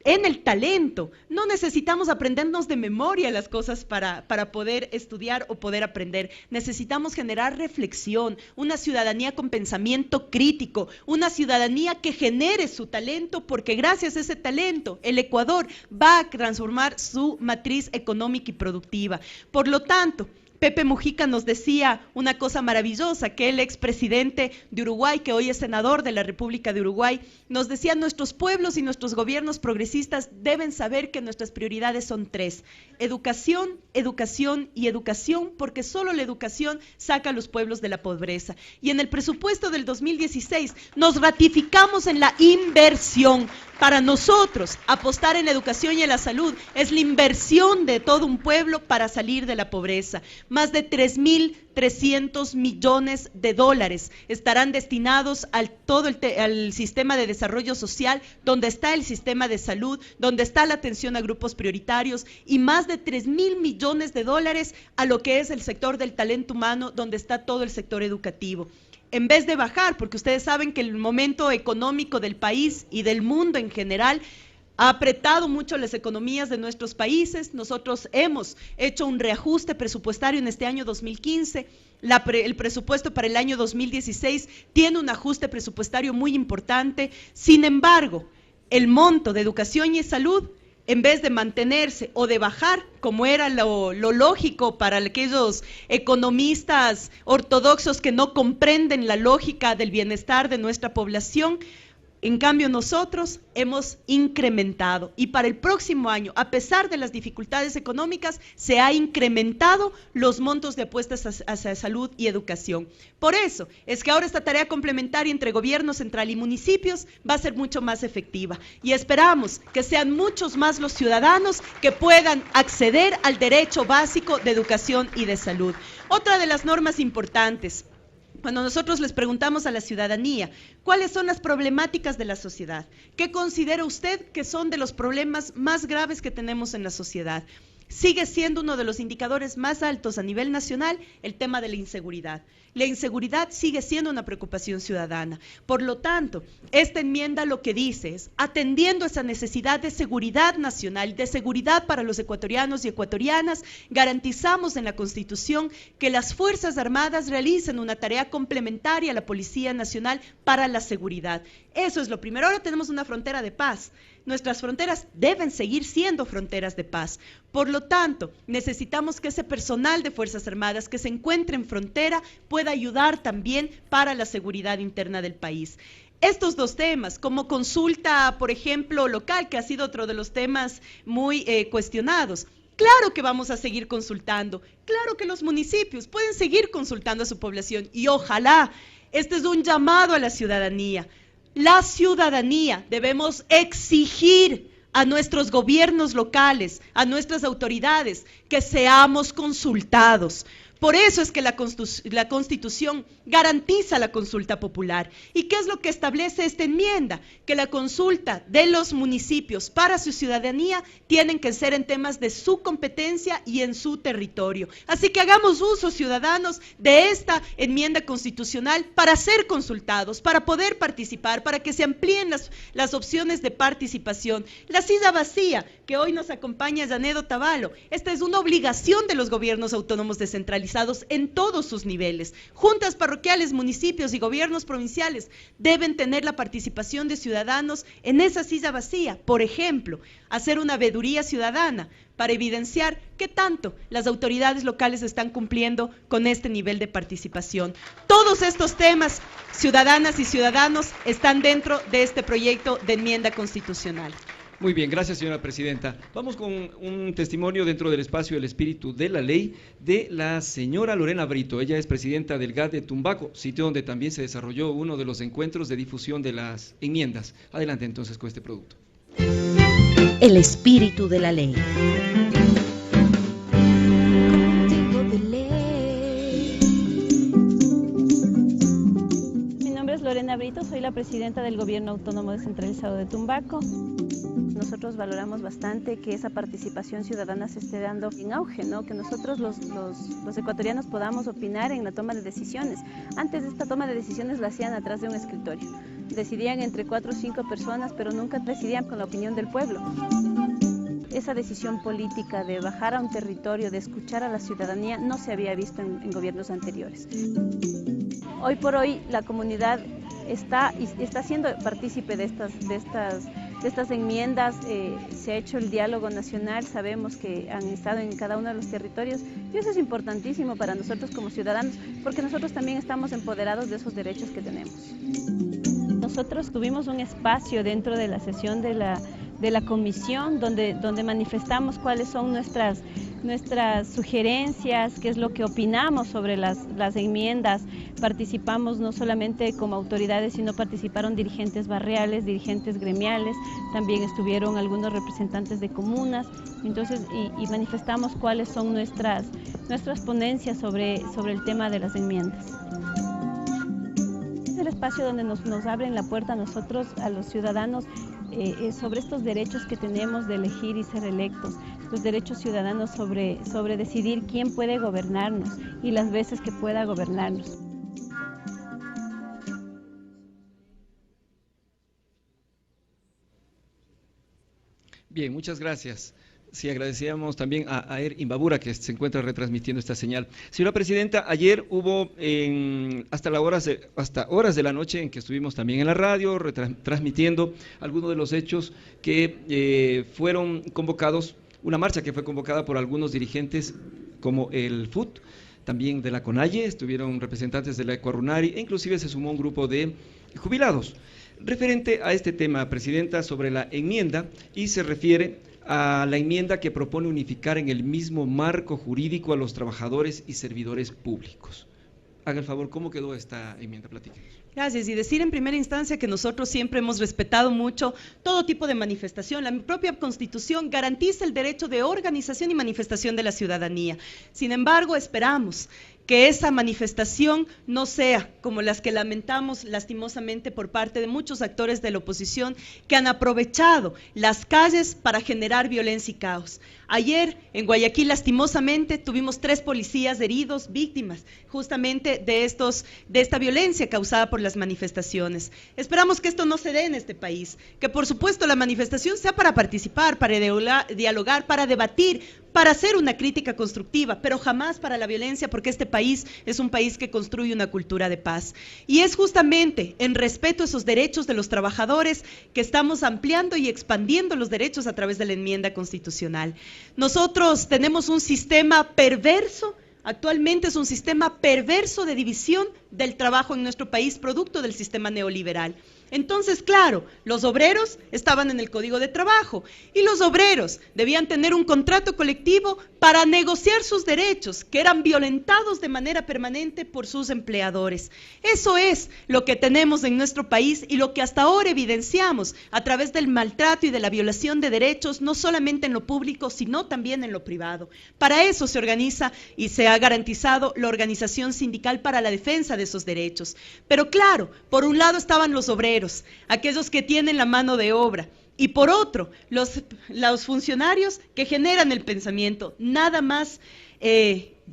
S6: en el talento. No necesitamos aprendernos de memoria las cosas para poder estudiar o poder aprender. Necesitamos generar reflexión, una ciudadanía con pensamiento crítico, una ciudadanía que genere su talento, porque gracias a ese talento el Ecuador va a transformar su matriz económica y productiva. Por lo tanto, Pepe Mujica nos decía una cosa maravillosa, que el expresidente de Uruguay, que hoy es senador de la República de Uruguay, nos decía: nuestros pueblos y nuestros gobiernos progresistas deben saber que nuestras prioridades son 3, educación, educación y educación, porque solo la educación saca a los pueblos de la pobreza. Y en el presupuesto del 2016 nos ratificamos en la inversión. Para nosotros, apostar en la educación y en la salud es la inversión de todo un pueblo para salir de la pobreza. Más de 3.300 millones de dólares estarán destinados al sistema de desarrollo social, donde está el sistema de salud, donde está la atención a grupos prioritarios, y más de 3.000 millones de dólares a lo que es el sector del talento humano, donde está todo el sector educativo. En vez de bajar, porque ustedes saben que el momento económico del país y del mundo en general ha apretado mucho las economías de nuestros países, nosotros hemos hecho un reajuste presupuestario en este año 2015, el presupuesto para el año 2016 tiene un ajuste presupuestario muy importante. Sin embargo, el monto de educación y salud, en vez de mantenerse o de bajar, como era lo lógico para aquellos economistas ortodoxos que no comprenden la lógica del bienestar de nuestra población, En cambio, nosotros hemos incrementado y para el próximo año, a pesar de las dificultades económicas, se ha incrementado los montos de apuestas hacia salud y educación. Por eso es que ahora esta tarea complementaria entre gobierno central y municipios va a ser mucho más efectiva y esperamos que sean muchos más los ciudadanos que puedan acceder al derecho básico de educación y de salud. Otra de las normas importantes. Cuando nosotros les preguntamos a la ciudadanía cuáles son las problemáticas de la sociedad, ¿qué considera usted que son de los problemas más graves que tenemos en la sociedad? Sigue siendo uno de los indicadores más altos a nivel nacional el tema de la inseguridad. La inseguridad sigue siendo una preocupación ciudadana. Por lo tanto, esta enmienda lo que dice es, atendiendo esa necesidad de seguridad nacional, de seguridad para los ecuatorianos y ecuatorianas, garantizamos en la Constitución que las Fuerzas Armadas realicen una tarea complementaria a la Policía Nacional para la seguridad. Eso es lo primero. Ahora tenemos una frontera de paz. Nuestras fronteras deben seguir siendo fronteras de paz. Por lo tanto, necesitamos que ese personal de Fuerzas Armadas que se encuentre en frontera pueda ayudar también para la seguridad interna del país. Estos dos temas, como consulta, por ejemplo, local, que ha sido otro de los temas muy cuestionados. Claro que vamos a seguir consultando, claro que los municipios pueden seguir consultando a su población y ojalá, este es un llamado a la ciudadanía. La ciudadanía debemos exigir a nuestros gobiernos locales, a nuestras autoridades, que seamos consultados. Por eso es que la Constitución garantiza la consulta popular. ¿Y qué es lo que establece esta enmienda? Que la consulta de los municipios para su ciudadanía tienen que ser en temas de su competencia y en su territorio. Así que hagamos uso, ciudadanos, de esta enmienda constitucional para ser consultados, para poder participar, para que se amplíen las opciones de participación. La silla vacía, que hoy nos acompaña Janet Otavalo, esta es una obligación de los gobiernos autónomos descentralizados en todos sus niveles. Juntas parroquiales, municipios y gobiernos provinciales deben tener la participación de ciudadanos en esa silla vacía. Por ejemplo, hacer una veeduría ciudadana para evidenciar qué tanto las autoridades locales están cumpliendo con este nivel de participación. Todos estos temas, ciudadanas y ciudadanos, están dentro de este proyecto de enmienda constitucional.
S4: Muy bien, gracias señora presidenta. Vamos con un testimonio dentro del espacio El Espíritu de la Ley de la señora Lorena Brito. Ella es presidenta del GAD de Tumbaco, sitio donde también se desarrolló uno de los encuentros de difusión de las enmiendas. Adelante entonces con este producto.
S7: El Espíritu de la Ley.
S8: Mi nombre es Lorena Brito, soy la presidenta del Gobierno Autónomo Descentralizado de Tumbaco. Nosotros valoramos bastante que esa participación ciudadana se esté dando en auge, ¿no? Que nosotros los ecuatorianos podamos opinar en la toma de decisiones. Antes esta toma de decisiones la hacían atrás de un escritorio. Decidían entre 4 o 5 personas, pero nunca decidían con la opinión del pueblo. Esa decisión política de bajar a un territorio, de escuchar a la ciudadanía, no se había visto en gobiernos anteriores. Hoy por hoy la comunidad está siendo partícipe de estas enmiendas, se ha hecho el diálogo nacional, sabemos que han estado en cada uno de los territorios y eso es importantísimo para nosotros como ciudadanos porque nosotros también estamos empoderados de esos derechos que tenemos. Nosotros tuvimos un espacio dentro de la sesión de la comisión donde manifestamos cuáles son nuestras sugerencias, qué es lo que opinamos sobre las enmiendas. Participamos no solamente como autoridades, sino participaron dirigentes barriales, dirigentes gremiales, también estuvieron algunos representantes de comunas, entonces, y manifestamos cuáles son nuestras ponencias sobre el tema de las enmiendas. Es el espacio donde nos abren la puerta a nosotros, a los ciudadanos, sobre estos derechos que tenemos de elegir y ser electos, los derechos ciudadanos sobre decidir quién puede gobernarnos y las veces que pueda gobernarnos.
S4: Bien, muchas gracias. Sí, agradecíamos también a Aer Imbabura que se encuentra retransmitiendo esta señal. Señora presidenta, ayer hubo hasta horas de la noche en que estuvimos también en la radio transmitiendo algunos de los hechos que fueron convocados, una marcha que fue convocada por algunos dirigentes como el FUT, también de la CONAIE, estuvieron representantes de la Ecuarunari e inclusive se sumó un grupo de jubilados. Referente a este tema, Presidenta, sobre la enmienda, y se refiere a la enmienda que propone unificar en el mismo marco jurídico a los trabajadores y servidores públicos. Haga el favor, ¿cómo quedó esta enmienda? Platíquenos.
S6: Gracias. Y decir en primera instancia que nosotros siempre hemos respetado mucho todo tipo de manifestación. La propia Constitución garantiza el derecho de organización y manifestación de la ciudadanía. Sin embargo, esperamos que esa manifestación no sea como las que lamentamos lastimosamente por parte de muchos actores de la oposición que han aprovechado las calles para generar violencia y caos. Ayer en Guayaquil lastimosamente tuvimos 3 policías heridos, víctimas justamente de esta violencia causada por las manifestaciones. Esperamos que esto no se dé en este país, que por supuesto la manifestación sea para participar, para dialogar, para debatir, para hacer una crítica constructiva, pero jamás para la violencia, porque este país es un país que construye una cultura de paz. Y es justamente en respeto a esos derechos de los trabajadores que estamos ampliando y expandiendo los derechos a través de la enmienda constitucional. Nosotros tenemos un sistema perverso. Actualmente es un sistema perverso de división del trabajo en nuestro país, producto del sistema neoliberal. Entonces, claro, los obreros estaban en el Código de Trabajo y los obreros debían tener un contrato colectivo para negociar sus derechos, que eran violentados de manera permanente por sus empleadores. Eso es lo que tenemos en nuestro país y lo que hasta ahora evidenciamos a través del maltrato y de la violación de derechos, no solamente en lo público, sino también en lo privado. Para eso se organiza y se ha garantizado la organización sindical para la defensa de esos derechos. Pero claro, por un lado estaban los obreros, aquellos que tienen la mano de obra, y por otro, los funcionarios que generan el pensamiento, nada más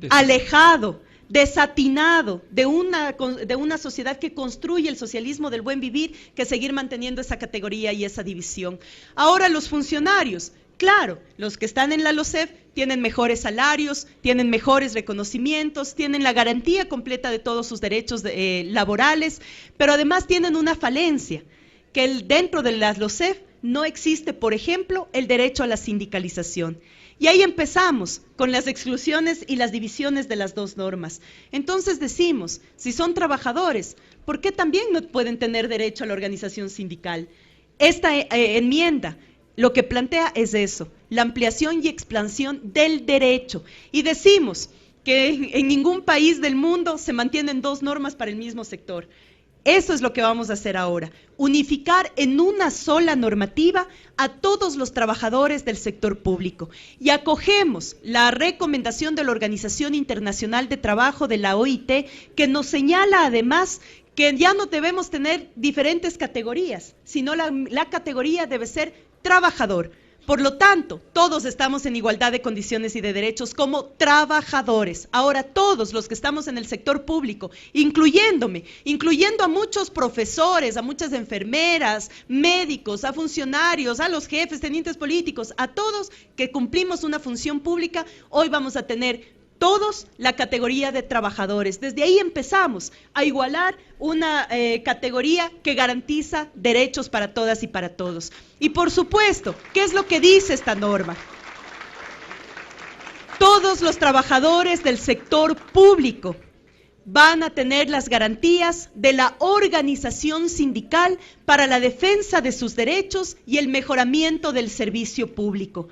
S6: alejado, desatinado de una sociedad que construye el socialismo del buen vivir, que seguir manteniendo esa categoría y esa división. Ahora los funcionarios, claro, los que están en la LOCEF tienen mejores salarios, tienen mejores reconocimientos, tienen la garantía completa de todos sus derechos laborales, pero además tienen una falencia, que dentro de las LOCEF no existe, por ejemplo, el derecho a la sindicalización. Y ahí empezamos con las exclusiones y las divisiones de las dos normas. Entonces decimos, si son trabajadores, ¿por qué también no pueden tener derecho a la organización sindical? Esta enmienda lo que plantea es eso, la ampliación y expansión del derecho. Y decimos que en ningún país del mundo se mantienen dos normas para el mismo sector. Eso es lo que vamos a hacer ahora, unificar en una sola normativa a todos los trabajadores del sector público. Y acogemos la recomendación de la Organización Internacional de Trabajo, de la OIT, que nos señala además que ya no debemos tener diferentes categorías, sino la categoría debe ser trabajador. Por lo tanto, todos estamos en igualdad de condiciones y de derechos como trabajadores. Ahora, todos los que estamos en el sector público, incluyendo a muchos profesores, a muchas enfermeras, médicos, a funcionarios, a los jefes, tenientes políticos, a todos que cumplimos una función pública, hoy vamos a tener todos la categoría de trabajadores. Desde ahí empezamos a igualar una categoría que garantiza derechos para todas y para todos. Y por supuesto, ¿qué es lo que dice esta norma? Todos los trabajadores del sector público van a tener las garantías de la organización sindical para la defensa de sus derechos y el mejoramiento del servicio público.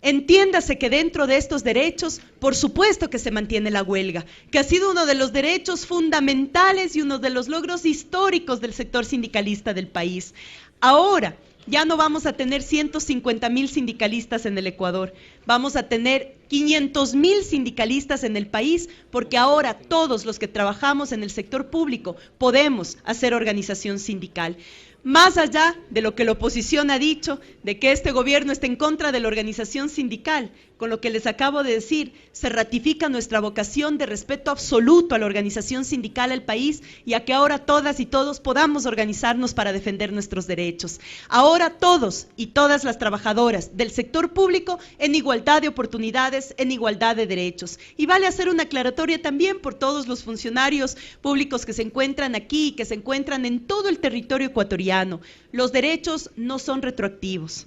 S6: Entiéndase que dentro de estos derechos, por supuesto que se mantiene la huelga, que ha sido uno de los derechos fundamentales y uno de los logros históricos del sector sindicalista del país. Ahora, ya no vamos a tener 150,000 sindicalistas en el Ecuador, vamos a tener 500,000 sindicalistas en el país, porque ahora todos los que trabajamos en el sector público podemos hacer organización sindical. Más allá de lo que la oposición ha dicho, de que este gobierno está en contra de la organización sindical, con lo que les acabo de decir, se ratifica nuestra vocación de respeto absoluto a la organización sindical al país y a que ahora todas y todos podamos organizarnos para defender nuestros derechos. Ahora todos y todas las trabajadoras del sector público en igualdad de oportunidades, en igualdad de derechos. Y vale hacer una aclaratoria también por todos los funcionarios públicos que se encuentran aquí, que se encuentran en todo el territorio ecuatoriano. Los derechos no son retroactivos.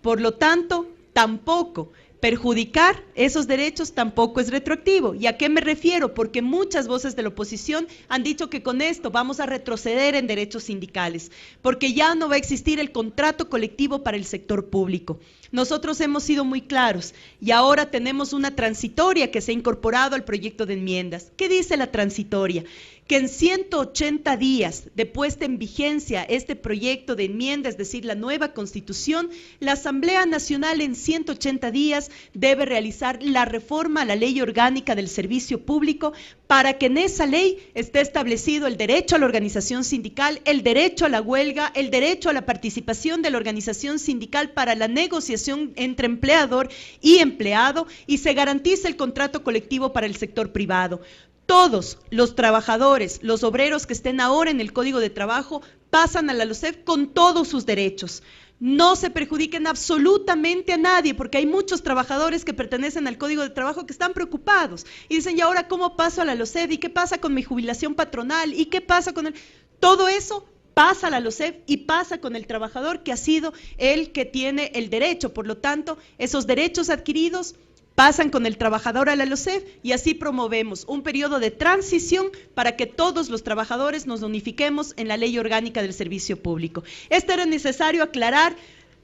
S6: Por lo tanto, tampoco perjudicar esos derechos tampoco es retroactivo. ¿Y a qué me refiero? Porque muchas voces de la oposición han dicho que con esto vamos a retroceder en derechos sindicales, porque ya no va a existir el contrato colectivo para el sector público. Nosotros hemos sido muy claros y ahora tenemos una transitoria que se ha incorporado al proyecto de enmiendas. ¿Qué dice la transitoria? Que en 180 días de puesta en vigencia este proyecto de enmienda, es decir, la nueva Constitución, la Asamblea Nacional en 180 días debe realizar la reforma a la Ley Orgánica del Servicio Público para que en esa ley esté establecido el derecho a la organización sindical, el derecho a la huelga, el derecho a la participación de la organización sindical para la negociación entre empleador y empleado y se garantice el contrato colectivo para el sector privado. Todos los trabajadores, los obreros que estén ahora en el Código de Trabajo pasan a la LOCEF con todos sus derechos. No se perjudiquen absolutamente a nadie, porque hay muchos trabajadores que pertenecen al Código de Trabajo que están preocupados y dicen, ¿y ahora cómo paso a la LOCEF? ¿Y qué pasa con mi jubilación patronal? ¿Y qué pasa con el...? Todo eso pasa a la LOCEF y pasa con el trabajador que ha sido el que tiene el derecho. Por lo tanto, esos derechos adquiridos pasan con el trabajador a la LOCEF y así promovemos un periodo de transición para que todos los trabajadores nos unifiquemos en la Ley Orgánica del Servicio Público. Esto era necesario aclarar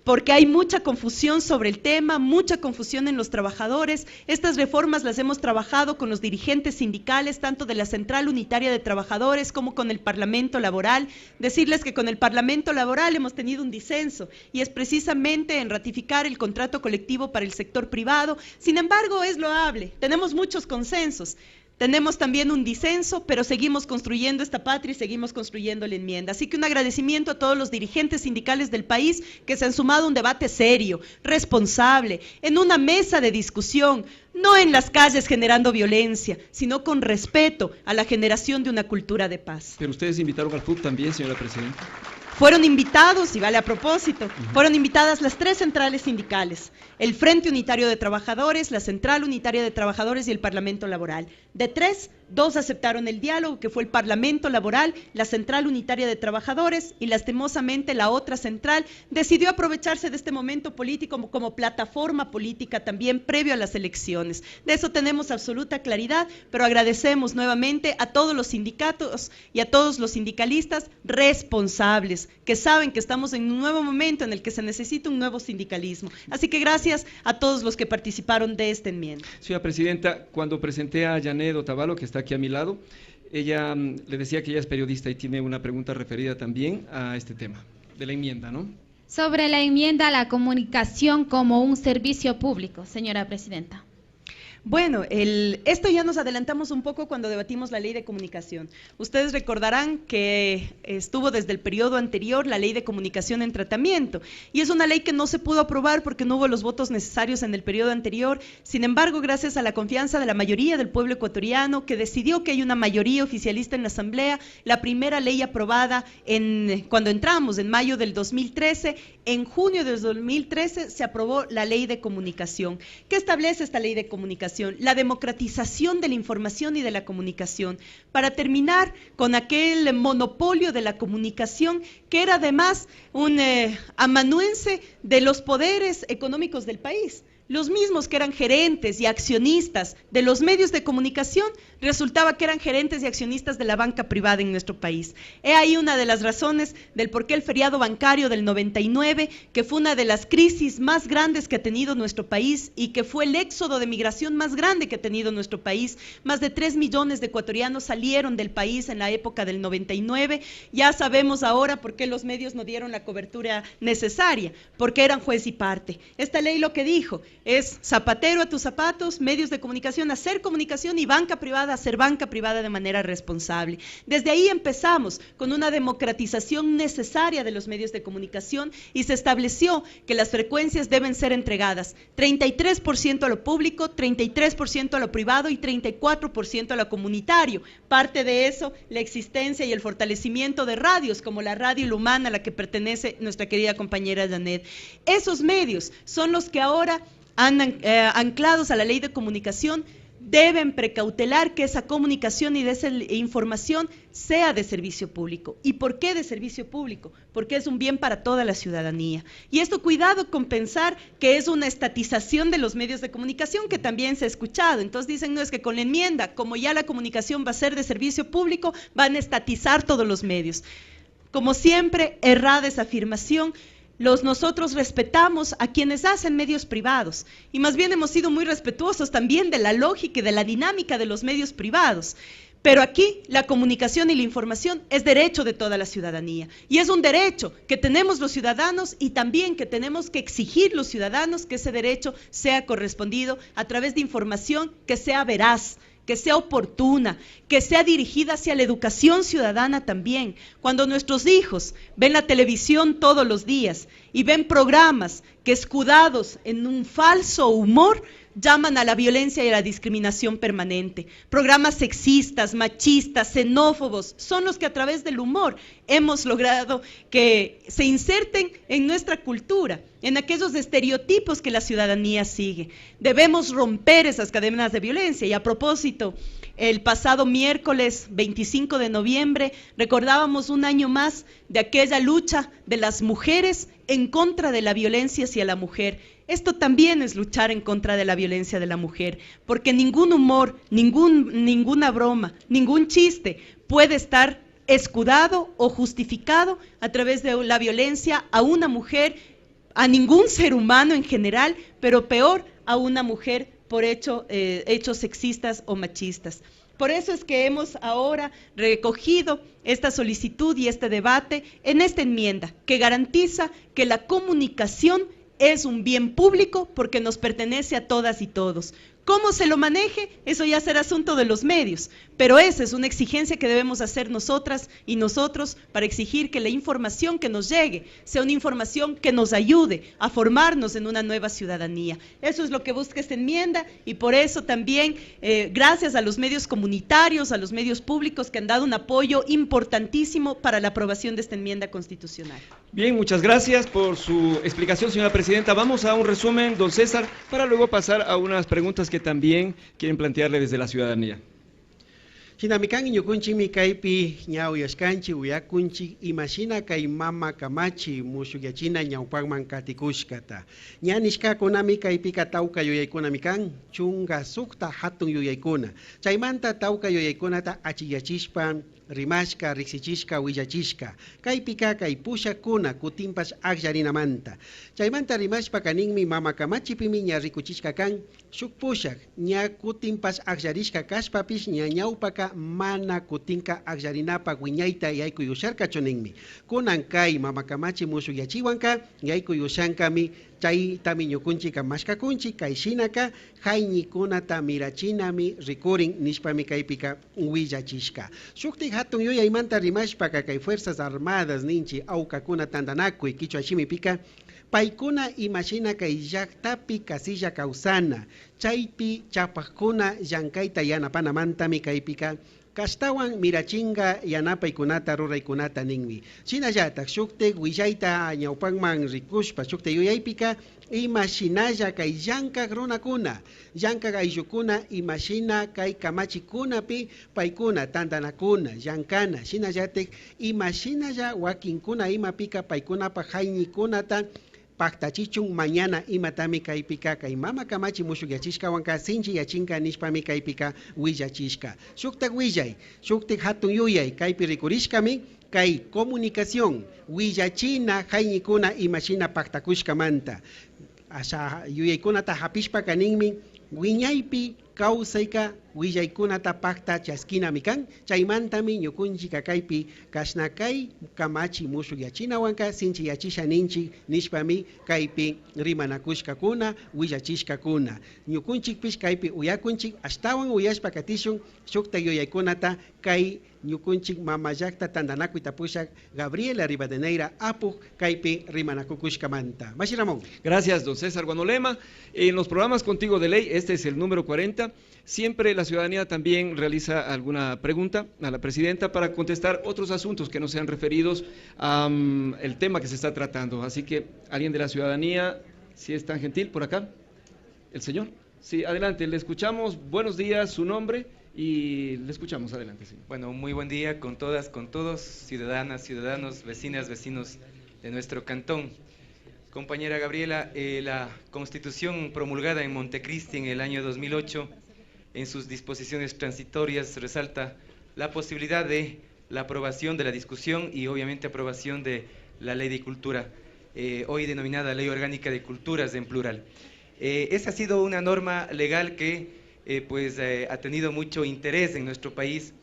S6: porque hay mucha confusión sobre el tema, mucha confusión en los trabajadores. Estas reformas las hemos trabajado con los dirigentes sindicales, tanto de la Central Unitaria de Trabajadores como con el Parlamento Laboral. Decirles que con el Parlamento Laboral hemos tenido un disenso y es precisamente en ratificar el contrato colectivo para el sector privado. Sin embargo, es loable, tenemos muchos consensos. Tenemos también un disenso, pero seguimos construyendo esta patria y seguimos construyendo la enmienda. Así que un agradecimiento a todos los dirigentes sindicales del país que se han sumado a un debate serio, responsable, en una mesa de discusión, no en las calles generando violencia, sino con respeto a la generación de una cultura de paz.
S4: Pero ustedes invitaron al FUC también, señora presidenta.
S6: Fueron invitados, y vale a propósito, fueron invitadas las 3 centrales sindicales, el Frente Unitario de Trabajadores, la Central Unitaria de Trabajadores y el Parlamento Laboral. De 3, 2 aceptaron el diálogo, que fue el Parlamento Laboral, la Central Unitaria de Trabajadores, y lastimosamente la otra central decidió aprovecharse de este momento político como plataforma política también previo a las elecciones. De eso tenemos absoluta claridad, pero agradecemos nuevamente a todos los sindicatos y a todos los sindicalistas responsables, que saben que estamos en un nuevo momento en el que se necesita un nuevo sindicalismo. Así que gracias a todos los que participaron de esta enmienda.
S4: Señora presidenta, cuando presenté a Janet Otavalo, que está aquí a mi lado, ella le decía que ella es periodista y tiene una pregunta referida también a este tema de la enmienda, ¿no?
S5: Sobre la enmienda a la comunicación como un servicio público, señora presidenta.
S6: Bueno, esto ya nos adelantamos un poco cuando debatimos la ley de comunicación. Ustedes recordarán que estuvo desde el periodo anterior la ley de comunicación en tratamiento y es una ley que no se pudo aprobar porque no hubo los votos necesarios en el periodo anterior. Sin embargo, gracias a la confianza de la mayoría del pueblo ecuatoriano que decidió que hay una mayoría oficialista en la Asamblea, la primera ley aprobada cuando entramos en mayo del 2013, en junio del 2013 se aprobó la ley de comunicación. ¿Qué establece esta ley de comunicación? La democratización de la información y de la comunicación, para terminar con aquel monopolio de la comunicación que era además un amanuense de los poderes económicos del país. Los mismos que eran gerentes y accionistas de los medios de comunicación, resultaba que eran gerentes y accionistas de la banca privada en nuestro país. He ahí una de las razones del por qué el feriado bancario del 99, que fue una de las crisis más grandes que ha tenido nuestro país y que fue el éxodo de migración más grande que ha tenido nuestro país, más de 3 millones de ecuatorianos salieron del país en la época del 99, ya sabemos ahora por qué los medios no dieron la cobertura necesaria, porque eran juez y parte. Esta ley lo que dijo es zapatero a tus zapatos, medios de comunicación, hacer comunicación y banca privada, hacer banca privada de manera responsable. Desde ahí empezamos con una democratización necesaria de los medios de comunicación y se estableció que las frecuencias deben ser entregadas 33% a lo público, 33% a lo privado y 34% a lo comunitario. Parte de eso, la existencia y el fortalecimiento de radios como la Radio La Humana a la que pertenece nuestra querida compañera Janet. Esos medios son los que ahora anclados a la ley de comunicación, deben precautelar que esa comunicación y de esa información sea de servicio público. ¿Y por qué de servicio público? Porque es un bien para toda la ciudadanía. Y esto, cuidado con pensar que es una estatización de los medios de comunicación, que también se ha escuchado. Entonces dicen, no, es que con la enmienda, como ya la comunicación va a ser de servicio público, van a estatizar todos los medios. Como siempre, errada esa afirmación. Nosotros respetamos a quienes hacen medios privados y más bien hemos sido muy respetuosos también de la lógica y de la dinámica de los medios privados. Pero aquí la comunicación y la información es derecho de toda la ciudadanía y es un derecho que tenemos los ciudadanos y también que tenemos que exigir los ciudadanos que ese derecho sea correspondido a través de información que sea veraz, que sea oportuna, que sea dirigida hacia la educación ciudadana también. Cuando nuestros hijos ven la televisión todos los días y ven programas que, escudados en un falso humor, llaman a la violencia y a la discriminación permanente. Programas sexistas, machistas, xenófobos, son los que a través del humor hemos logrado que se inserten en nuestra cultura, en aquellos estereotipos que la ciudadanía sigue. Debemos romper esas cadenas de violencia. Y a propósito, el pasado miércoles 25 de noviembre recordábamos un año más de aquella lucha de las mujeres en contra de la violencia hacia la mujer. Esto también es luchar en contra de la violencia de la mujer, porque ningún humor, ninguna broma, ningún chiste puede estar escudado o justificado a través de la violencia a una mujer, a ningún ser humano en general, pero peor a una mujer por hechos sexistas o machistas. Por eso es que hemos ahora recogido esta solicitud y este debate en esta enmienda que garantiza que la comunicación es un bien público porque nos pertenece a todas y todos. ¿Cómo se lo maneje? Eso ya será asunto de los medios, pero esa es una exigencia que debemos hacer nosotras y nosotros para exigir que la información que nos llegue sea una información que nos ayude a formarnos en una nueva ciudadanía. Eso es lo que busca esta enmienda y por eso también, gracias a los medios comunitarios, a los medios públicos que han dado un apoyo importantísimo para la aprobación de esta enmienda constitucional.
S4: Bien, muchas gracias por su explicación, señora presidenta. Vamos a un resumen, don César, para luego pasar a unas preguntas que también quieren plantearle desde la ciudadanía.
S3: Chinamikan ñukunchik mi kaypi ñawiyashkanchik uyakunchik imashina kay mama kamachi musukyachina ñawpakman katikushkata. Ña nishkakunami kaypika tawka yuyaykunami kan chunga sukta hatun yuyaykuna. Chaymanta tawka yuyaykunata achiyachishpa rimashka, riksichishka, willachishka. Kaypika kay pushakuna kutimpas aklarinamanta. Chaymanta rimashpa kaninmi mama kamachipimi ña rikuchishka kan shuk pushak ña kutimpas aklarishka kashpapis ña ñawpaka mana kutinka aklarinapa wiñayta yayku yusharka choninmi. Kunan kay mama kamachi musukyachiwanka yayku yushankami chaytami ñukunchik mashkakunchik kayshinaka hayñikunata mirachinami rikurin nishpami kaypika willachishka. Shuktik hatun yuyaymanta rimashpaka kay Fuerzas Armadas ninchi awkakuna tandanakuy Quichua shimipika paykuna imashina kay llaqtapi kasilla kawsana chaypi chapaqkuna llankayta yanapanamantami kaypika kastawan mirachinga yanapaykunata ruraykunata ninmi. Shinallatak shuktik willayta ñawpanman rikushpa shuktik yuyaypika imashinalla kay llankak runakuna, llankak ayllukuna imashina kay kamachikunapi paykuna tantanakuna, llankana, shinallatik imashinalla wakinkuna imapika paykunapa hayñikunata paktachichun mañana imatami kaypika kay mama kamachi mushukyachishkawanka sinchi yachinka nishpami kaypika willachishka. Shuktak willay, shuktik hatun yuyay kaypi rikurishkami kay comunicación willachina hayñikuna imashina paktakushkamanta. Asha yuyaykunata hapishpa kaninmi wiñaypi kawsayka willaykunata pakta chaskinami kan chaymantami ñukunchik kaypi kashna kay kamachi musukyachinawanka sinchi yachisha ninchik nishpami kaypi rimanakushkakuna willachishkakuna ñukunchikpish kaypi uyakunchik ashtawan uyashpa katishun shukta yuyaykunata kay ñukunchik mama llaqta tandanakuyta pushak Gabriela Rivadeneira apuq kaypi rimanakukushkamanta. Mashi Ramón.
S4: Gracias, don César Guanolema. En los programas Contigo de Ley, este es el número 40, siempre la ciudadanía también realiza alguna pregunta a la presidenta para contestar otros asuntos que no sean referidos al tema que se está tratando. Así que, alguien de la ciudadanía, si es tan gentil, por acá, el señor. Sí, adelante, le escuchamos. Buenos días, su nombre y le escuchamos. Adelante, sí.
S9: Bueno, muy buen día con todas, con todos, ciudadanas, ciudadanos, vecinas, vecinos de nuestro cantón. Compañera Gabriela, la Constitución promulgada en Montecristi en el año 2008, en sus disposiciones transitorias, resalta la posibilidad de la aprobación de la discusión y obviamente aprobación de la Ley de Cultura, hoy denominada Ley Orgánica de Culturas en plural. Esa ha sido una norma legal que ha tenido mucho interés en nuestro país,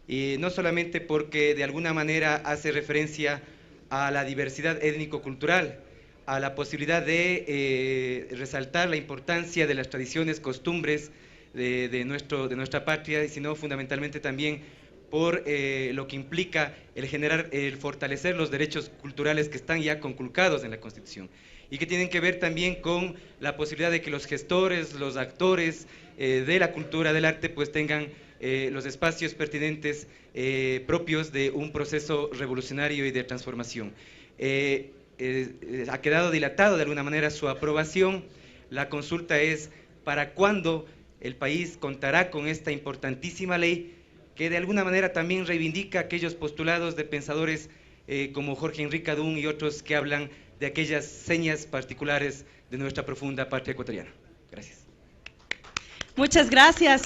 S9: no solamente porque de alguna manera hace referencia a la diversidad étnico-cultural, a la posibilidad de resaltar la importancia de las tradiciones, costumbres de nuestra patria, sino fundamentalmente también por lo que implica el fortalecer los derechos culturales que están ya conculcados en la Constitución y que tienen que ver también con la posibilidad de que los gestores, los actores de la cultura, del arte, pues tengan los espacios pertinentes propios de un proceso revolucionario y de transformación. Ha quedado dilatado de alguna manera su aprobación. La consulta es ¿para cuándo el país contará con esta importantísima ley que de alguna manera también reivindica aquellos postulados de pensadores como Jorge Enrique Adún y otros que hablan de aquellas señas particulares de nuestra profunda patria ecuatoriana? Gracias.
S6: Muchas gracias,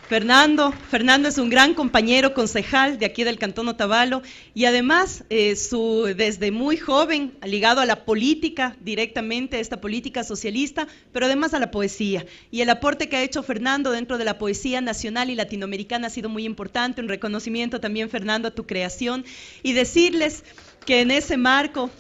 S6: Fernando. Fernando es un gran compañero concejal de aquí del Cantón Otavalo y además desde muy joven ligado a la política, directamente a esta política socialista, pero además a la poesía. Y el aporte que ha hecho Fernando dentro de la poesía nacional y latinoamericana ha sido muy importante. Un reconocimiento también, Fernando, a tu creación y decirles que en ese marco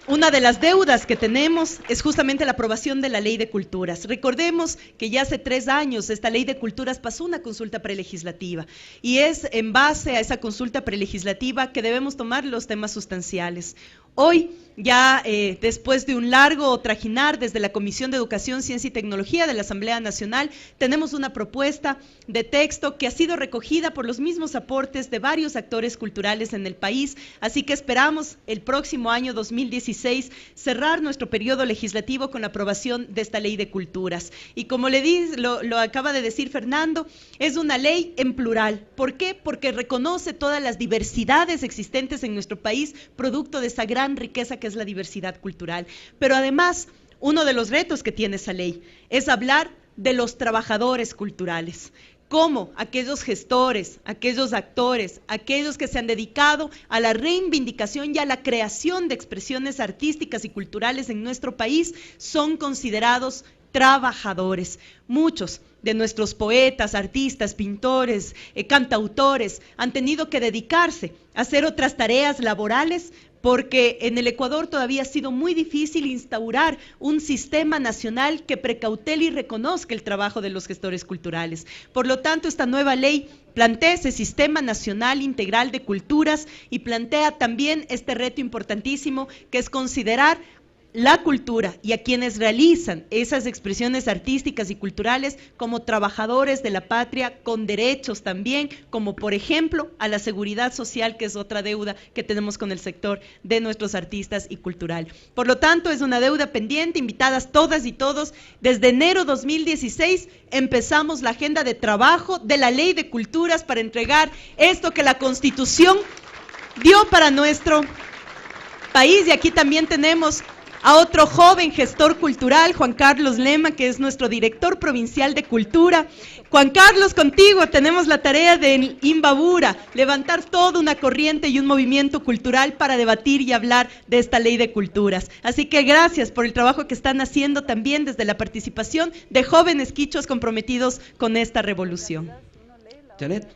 S6: una de las deudas que tenemos es justamente la aprobación de la Ley de Culturas. Recordemos que ya hace 3 años esta Ley de Culturas pasó una consulta prelegislativa y es en base a esa consulta prelegislativa que debemos tomar los temas sustanciales. Hoy, ya después de un largo trajinar desde la Comisión de Educación, Ciencia y Tecnología de la Asamblea Nacional, tenemos una propuesta de texto que ha sido recogida por los mismos aportes de varios actores culturales en el país, así que esperamos el próximo año 2016 cerrar nuestro periodo legislativo con la aprobación de esta Ley de Culturas. Y como lo acaba de decir Fernando, es una ley en plural. ¿Por qué? Porque reconoce todas las diversidades existentes en nuestro país, producto de esa gran riqueza que es la diversidad cultural. Pero además, uno de los retos que tiene esa ley es hablar de los trabajadores culturales, como aquellos gestores, aquellos actores, aquellos que se han dedicado a la reivindicación y a la creación de expresiones artísticas y culturales en nuestro país, son considerados trabajadores. Muchos de nuestros poetas, artistas, pintores, cantautores han tenido que dedicarse a hacer otras tareas laborales porque en el Ecuador todavía ha sido muy difícil instaurar un sistema nacional que precautele y reconozca el trabajo de los gestores culturales. Por lo tanto, esta nueva ley plantea ese sistema nacional integral de culturas y plantea también este reto importantísimo que es considerar la cultura y a quienes realizan esas expresiones artísticas y culturales como trabajadores de la patria con derechos también, como por ejemplo a la seguridad social, que es otra deuda que tenemos con el sector de nuestros artistas y cultural. Por lo tanto, es una deuda pendiente, invitadas todas y todos. Desde enero 2016 empezamos la agenda de trabajo de la Ley de Culturas para entregar esto que la Constitución dio para nuestro país. Y aquí también tenemos a otro joven gestor cultural, Juan Carlos Lema, que es nuestro director provincial de cultura. Juan Carlos, contigo tenemos la tarea de Imbabura, levantar toda una corriente y un movimiento cultural para debatir y hablar de esta ley de culturas. Así que gracias por el trabajo que están haciendo también desde la participación de jóvenes quichuas comprometidos con esta revolución.
S4: Janet.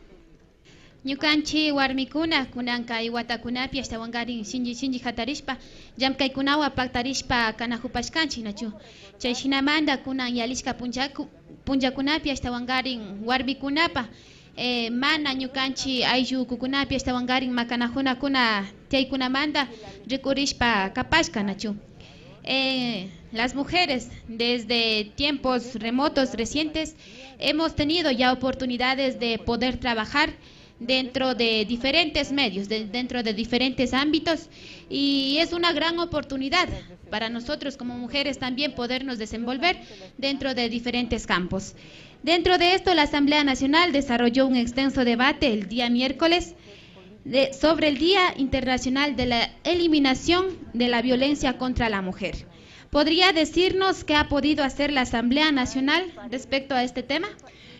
S5: Ñukanchi warmikuna kunankay watakunapi hasta wangarin shinji hatarishpa llamkaykunawan pactarishpa kanahupashkanchik nachu. Chayshinamanta kunan yalishka punllakunapi hasta wangarin warmikunapa mana ñukanchi ayllukukunapi hasta wangarin makanajunakuna tiyaykunamanta rikurishpa kapashka nachu. Las mujeres desde tiempos remotos recientes hemos tenido ya oportunidades de poder trabajar dentro de diferentes medios, dentro de diferentes ámbitos, y es una gran oportunidad para nosotros como mujeres también podernos desenvolver dentro de diferentes campos. Dentro de esto, la Asamblea Nacional desarrolló un extenso debate el día miércoles sobre el Día Internacional de la Eliminación de la Violencia contra la Mujer. ¿Podría decirnos qué ha podido hacer la Asamblea Nacional respecto a este tema?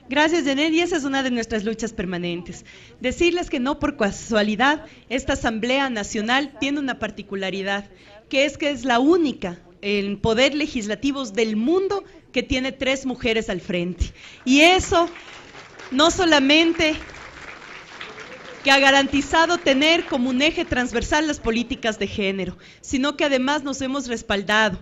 S6: Gracias, Janet, y esa es una de nuestras luchas permanentes. Decirles que no por casualidad esta Asamblea Nacional tiene una particularidad, que es la única en poder legislativos del mundo que tiene 3 mujeres al frente. Y eso no solamente que ha garantizado tener como un eje transversal las políticas de género, sino que además nos hemos respaldado.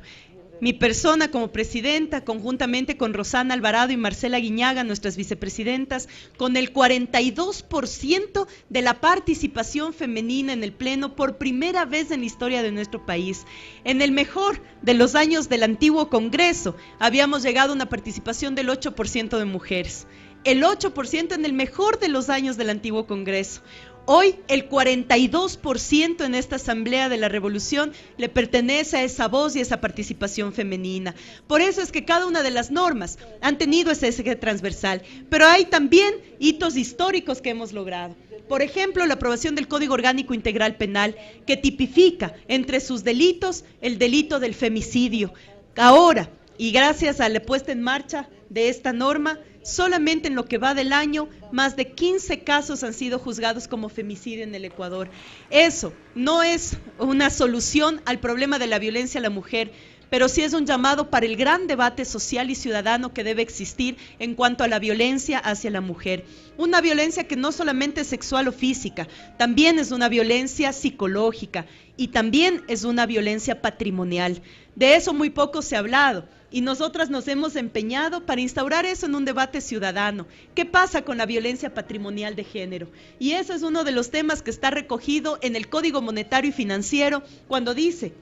S6: Mi persona como presidenta, conjuntamente con Rosana Alvarado y Marcela Guiñaga, nuestras vicepresidentas, con el 42% de la participación femenina en el Pleno por primera vez en la historia de nuestro país. En el mejor de los años del antiguo Congreso, habíamos llegado a una participación del 8% de mujeres. El 8% en el mejor de los años del antiguo Congreso. Hoy el 42% en esta Asamblea de la Revolución le pertenece a esa voz y esa participación femenina. Por eso es que cada una de las normas han tenido ese eje transversal, pero hay también hitos históricos que hemos logrado. Por ejemplo, la aprobación del Código Orgánico Integral Penal, que tipifica entre sus delitos el delito del femicidio. Ahora, y gracias a la puesta en marcha de esta norma, solamente en lo que va del año, más de 15 casos han sido juzgados como femicidio en el Ecuador. Eso no es una solución al problema de la violencia a la mujer, pero sí es un llamado para el gran debate social y ciudadano que debe existir en cuanto a la violencia hacia la mujer. Una violencia que no solamente es sexual o física, también es una violencia psicológica y también es una violencia patrimonial. De eso muy poco se ha hablado. Y nosotras nos hemos empeñado para instaurar eso en un debate ciudadano. ¿Qué pasa con la violencia patrimonial de género? Y eso es uno de los temas que está recogido en el Código Monetario y Financiero cuando dice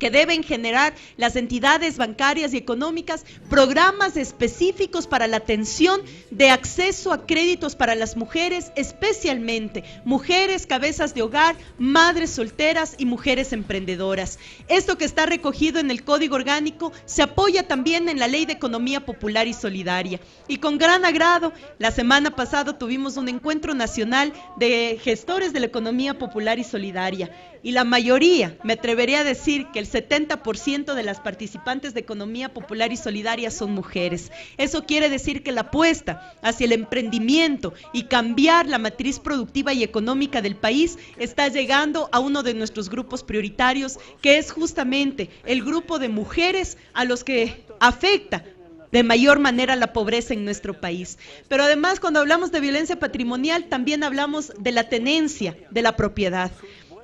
S6: que deben generar las entidades bancarias y económicas programas específicos para la atención de acceso a créditos para las mujeres, especialmente mujeres cabezas de hogar, madres solteras y mujeres emprendedoras. Esto que está recogido en el Código Orgánico se apoya también en la Ley de Economía Popular y Solidaria. Y con gran agrado, la semana pasada tuvimos un encuentro nacional de gestores de la economía popular y solidaria. Y la mayoría, me atrevería a decir que el 70% de las participantes de economía popular y solidaria son mujeres. Eso quiere decir que la apuesta hacia el emprendimiento y cambiar la matriz productiva y económica del país está llegando a uno de nuestros grupos prioritarios, que es justamente el grupo de mujeres a los que afecta de mayor manera la pobreza en nuestro país. Pero además, cuando hablamos de violencia patrimonial, también hablamos de la tenencia de la propiedad.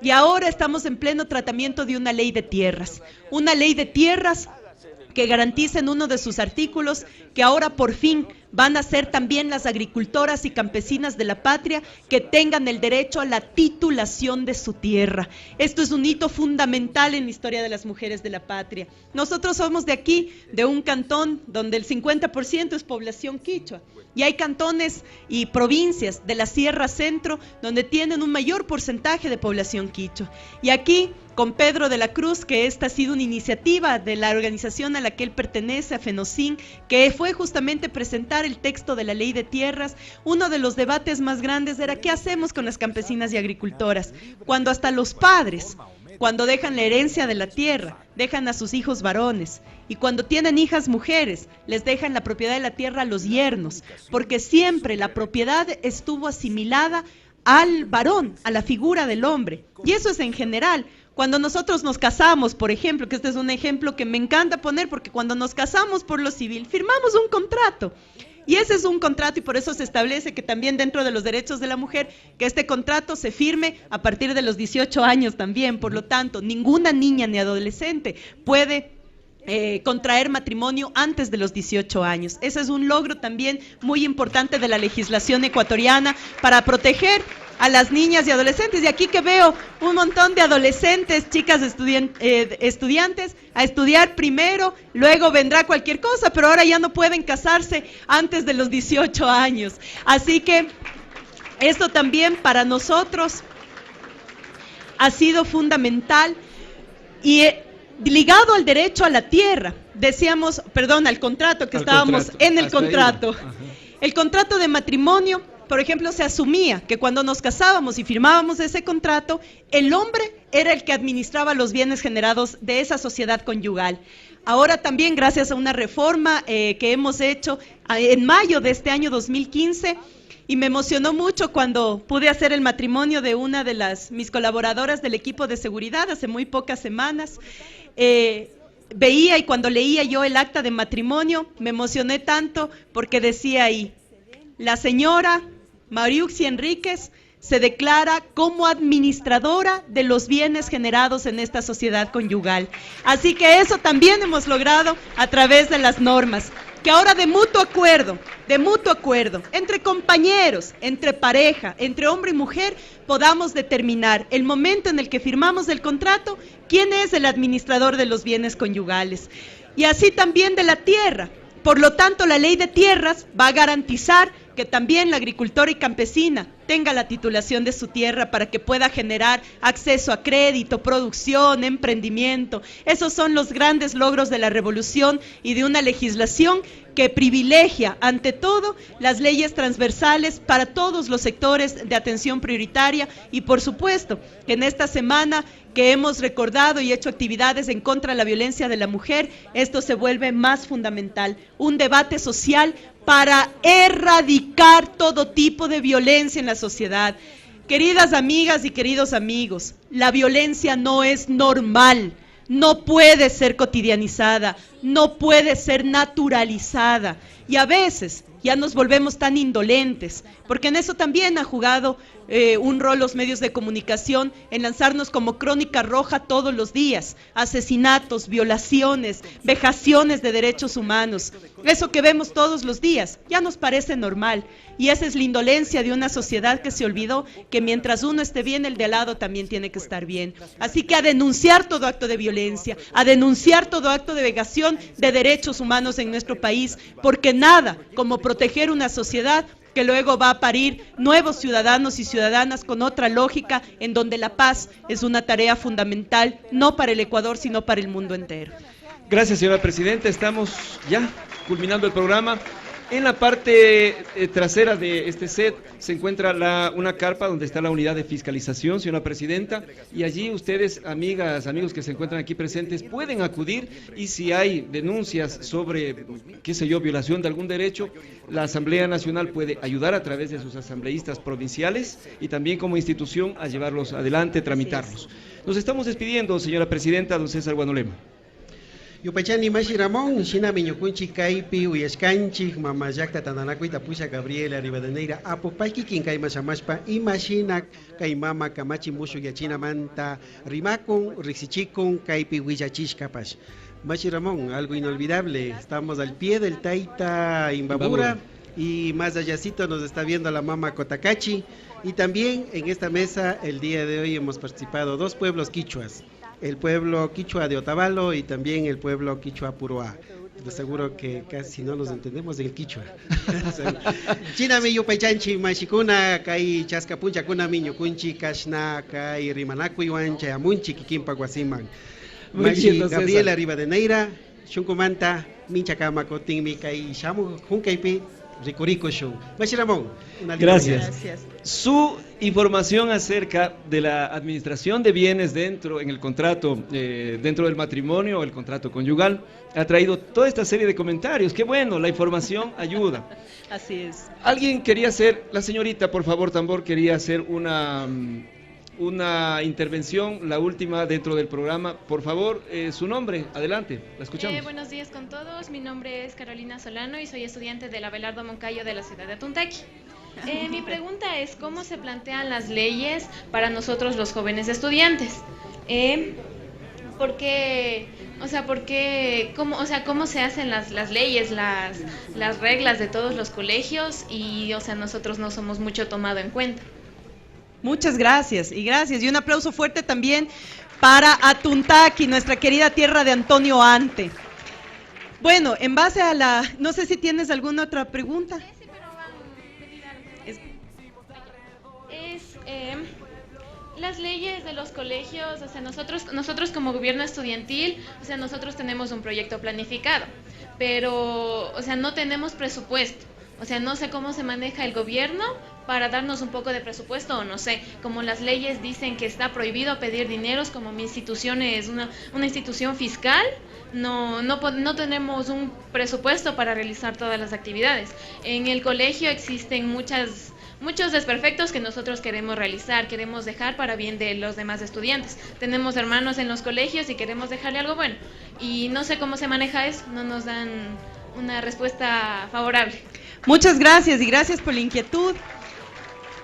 S6: Y ahora estamos en pleno tratamiento de una ley de tierras que garantiza en uno de sus artículos que ahora por fin van a ser también las agricultoras y campesinas de la patria que tengan el derecho a la titulación de su tierra. Esto es un hito fundamental en la historia de las mujeres de la patria. Nosotros somos de aquí, de un cantón donde el 50% es población quichua, y hay cantones y provincias de la Sierra Centro donde tienen un mayor porcentaje de población quichua. Y aquí, con Pedro de la Cruz, que esta ha sido una iniciativa de la organización a la que él pertenece, a FENOCIN, que fue justamente presentar el texto de la ley de tierras. Uno de los debates más grandes era ¿qué hacemos con las campesinas y agricultoras? Cuando hasta los padres, cuando dejan la herencia de la tierra, dejan a sus hijos varones, y cuando tienen hijas mujeres, les dejan la propiedad de la tierra a los yernos, porque siempre la propiedad estuvo asimilada al varón, a la figura del hombre, y eso es en general. Cuando nosotros nos casamos, por ejemplo, que este es un ejemplo que me encanta poner, porque cuando nos casamos por lo civil, firmamos un contrato. Y ese es un contrato, y por eso se establece que también dentro de los derechos de la mujer, que este contrato se firme a partir de los 18 años también. Por lo tanto, ninguna niña ni adolescente puede contraer matrimonio antes de los 18 años. Ese es un logro también muy importante de la legislación ecuatoriana para proteger a las niñas y adolescentes. Y aquí que veo un montón de adolescentes, chicas estudiantes, a estudiar primero, luego vendrá cualquier cosa, pero ahora ya no pueden casarse antes de los 18 años. Así que Esto también para nosotros ha sido fundamental y ligado al derecho a la tierra. Decíamos, perdón, al contrato, que estábamos en el contrato. El contrato de matrimonio, por ejemplo, se asumía que cuando nos casábamos y firmábamos ese contrato, el hombre era el que administraba los bienes generados de esa sociedad conyugal. Ahora también, gracias a una reforma que hemos hecho en mayo de este año 2015, y me emocionó mucho cuando pude hacer el matrimonio de una de mis colaboradoras del equipo de seguridad hace muy pocas semanas. Veía y cuando leía yo el acta de matrimonio, me emocioné tanto porque decía ahí, la señora Mariuxi Enríquez se declara como administradora de los bienes generados en esta sociedad conyugal. Así que eso también hemos logrado a través de las normas, que ahora de mutuo acuerdo, entre compañeros, entre pareja, entre hombre y mujer, podamos determinar el momento en el que firmamos el contrato, quién es el administrador de los bienes conyugales. Y así también de la tierra. Por lo tanto, la ley de tierras va a garantizar que también la agricultora y campesina tenga la titulación de su tierra para que pueda generar acceso a crédito, producción, emprendimiento. Esos son los grandes logros de la revolución y de una legislación que privilegia, ante todo, las leyes transversales para todos los sectores de atención prioritaria y, por supuesto, que en esta semana que hemos recordado y hecho actividades en contra de la violencia de la mujer, esto se vuelve más fundamental. Un debate social para erradicar todo tipo de violencia en la sociedad. Queridas amigas y queridos amigos, la violencia no es normal, no puede ser cotidianizada, no puede ser naturalizada. Y a veces ya nos volvemos tan indolentes, porque en eso también ha jugado un rol los medios de comunicación, en lanzarnos como crónica roja todos los días, asesinatos, violaciones, vejaciones de derechos humanos. Eso que vemos todos los días ya nos parece normal, y esa es la indolencia de una sociedad que se olvidó que mientras uno esté bien, el de al lado también tiene que estar bien. Así que a denunciar todo acto de violencia, a denunciar todo acto de vejación de derechos humanos en nuestro país, porque nada como proteger una sociedad que luego va a parir nuevos ciudadanos y ciudadanas con otra lógica, en donde la paz es una tarea fundamental, no para el Ecuador, sino para el mundo entero.
S4: Gracias, señora Presidenta. Estamos ya culminando el programa. En la parte trasera de este set se encuentra una carpa donde está la unidad de fiscalización, señora Presidenta, y allí ustedes, amigas, amigos que se encuentran aquí presentes, pueden acudir, y si hay denuncias sobre, qué sé yo, violación de algún derecho, la Asamblea Nacional puede ayudar a través de sus asambleístas provinciales y también como institución a llevarlos adelante, tramitarlos. Nos estamos despidiendo, señora Presidenta, don César Guanolema.
S3: Yupachani Mashi Ramón, Shina Miñucunchi Caipi, Uyascanchi, Mamayacta Tananacuita Pusa Gabriela Rivadeneira, Apopaiki, Kinkay Masamashpa, y Mashina, Kaimama, Kamachi Mushu Yachina Manta, Rimakun, Rixichikun, Caipi, Huichachishkapash. Mashi Ramón, algo inolvidable, estamos al pie del Taita Imbabura, y más allácito nos está viendo la mama Cotacachi, y también en esta mesa el día de hoy hemos participado dos pueblos quichuas. El pueblo quichua de Otavalo y también el pueblo quichua Puroa. De seguro que casi no nos entendemos en el quichua. China mi yupaychanchi mashikuna kai chaskapuncha kuna mi ñukunchi kashna kai rimanakui wancha amunchi kikimpa guasiman. Mashi Gabriela Rivadeneira, shunkumanta minchakama kotingmi kai shamu junkaipi. Ricurico Show. Mashi Ramón,
S4: gracias. Su información acerca de la administración de bienes en el contrato, dentro del matrimonio, el contrato conyugal, ha traído toda esta serie de comentarios. Qué bueno, la información ayuda.
S6: Así es.
S4: Alguien quería hacer, la señorita, por favor, tambor, quería hacer una intervención, la última dentro del programa. Por favor, su nombre, adelante, la escuchamos.
S5: Buenos días con todos, mi nombre es Carolina Solano y soy estudiante del Abelardo Moncayo de la ciudad de Atuntaqui. Mi pregunta es, ¿cómo se plantean las leyes para nosotros los jóvenes estudiantes? ¿Por qué? ¿Cómo se hacen las leyes, las reglas de todos los colegios y, nosotros no somos mucho tomado en cuenta?
S6: Muchas gracias, y un aplauso fuerte también para Atuntaqui, nuestra querida tierra de Antonio Ante. Bueno, en base a no sé si tienes alguna otra pregunta.
S5: Las leyes de los colegios, o sea, nosotros como gobierno estudiantil, o sea, nosotros tenemos un proyecto planificado, pero, o sea, no tenemos presupuesto. O sea, no sé cómo se maneja el gobierno para darnos un poco de presupuesto, o no sé, como las leyes dicen que está prohibido pedir dineros, como mi institución es una institución fiscal, no tenemos un presupuesto para realizar todas las actividades. En el colegio existen muchos desperfectos que nosotros queremos realizar, queremos dejar para bien de los demás estudiantes. Tenemos hermanos en los colegios y queremos dejarle algo bueno. Y no sé cómo se maneja eso, no nos dan una respuesta favorable.
S6: Muchas gracias y gracias por la inquietud.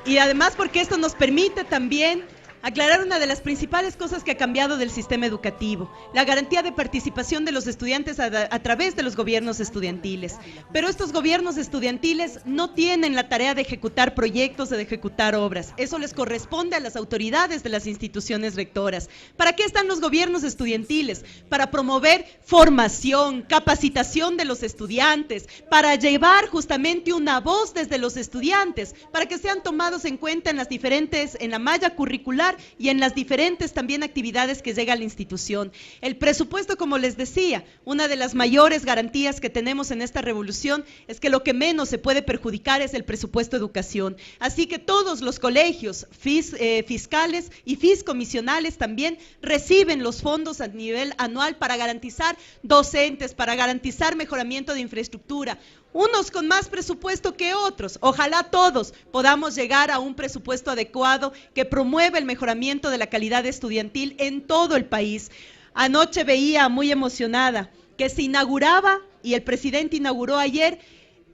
S6: Y además porque esto nos permite también aclarar una de las principales cosas que ha cambiado del sistema educativo, la garantía de participación de los estudiantes a través de los gobiernos estudiantiles. Pero estos gobiernos estudiantiles no tienen la tarea de ejecutar proyectos, de ejecutar obras. Eso les corresponde a las autoridades de las instituciones rectoras. ¿Para qué están los gobiernos estudiantiles? Para promover formación, capacitación de los estudiantes, para llevar justamente una voz desde los estudiantes, para que sean tomados en cuenta en la malla curricular y en las diferentes también actividades que llega a la institución. El presupuesto, como les decía, una de las mayores garantías que tenemos en esta revolución es que lo que menos se puede perjudicar es el presupuesto de educación. Así que todos los colegios fiscales y fiscomisionales también reciben los fondos a nivel anual para garantizar docentes, para garantizar mejoramiento de infraestructura. Unos con más presupuesto que otros. Ojalá todos podamos llegar a un presupuesto adecuado que promueva el mejoramiento de la calidad estudiantil en todo el país. Anoche veía muy emocionada que se inauguraba, y el presidente inauguró ayer,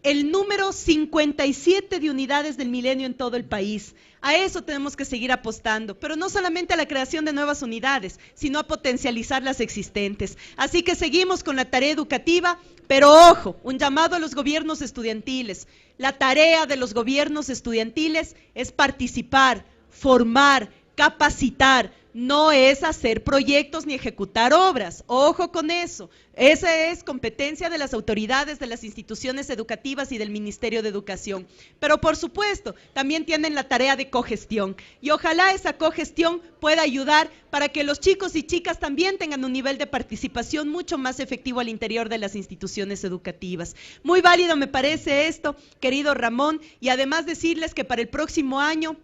S6: el número 57 de unidades del milenio en todo el país. A eso tenemos que seguir apostando, pero no solamente a la creación de nuevas unidades, sino a potencializar las existentes. Así que seguimos con la tarea educativa, pero ojo, un llamado a los gobiernos estudiantiles. La tarea de los gobiernos estudiantiles es participar, formar, capacitar, no es hacer proyectos ni ejecutar obras. Ojo con eso. Esa es competencia de las autoridades de las instituciones educativas y del Ministerio de Educación. Pero por supuesto, también tienen la tarea de cogestión. Y ojalá esa cogestión pueda ayudar para que los chicos y chicas también tengan un nivel de participación mucho más efectivo al interior de las instituciones educativas. Muy válido me parece esto, querido Ramón, y además decirles que para el próximo año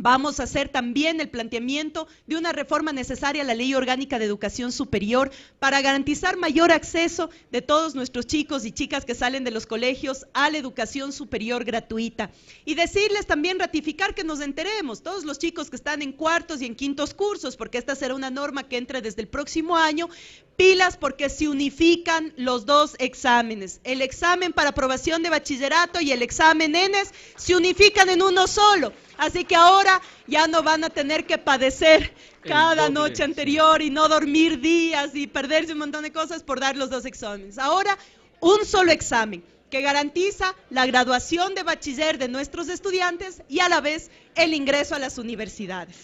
S6: vamos a hacer también el planteamiento de una reforma necesaria a la Ley Orgánica de Educación Superior para garantizar mayor acceso de todos nuestros chicos y chicas que salen de los colegios a la educación superior gratuita. Y decirles también, ratificar que nos enteremos, todos los chicos que están en cuartos y en quintos cursos, porque esta será una norma que entre desde el próximo año, pilas porque se unifican los dos exámenes. El examen para aprobación de bachillerato y el examen ENES se unifican en uno solo. Así que ahora ya no van a tener que padecer cada noche anterior y no dormir días y perderse un montón de cosas por dar los dos exámenes. Ahora, un solo examen que garantiza la graduación de bachiller de nuestros estudiantes y a la vez el ingreso a las universidades.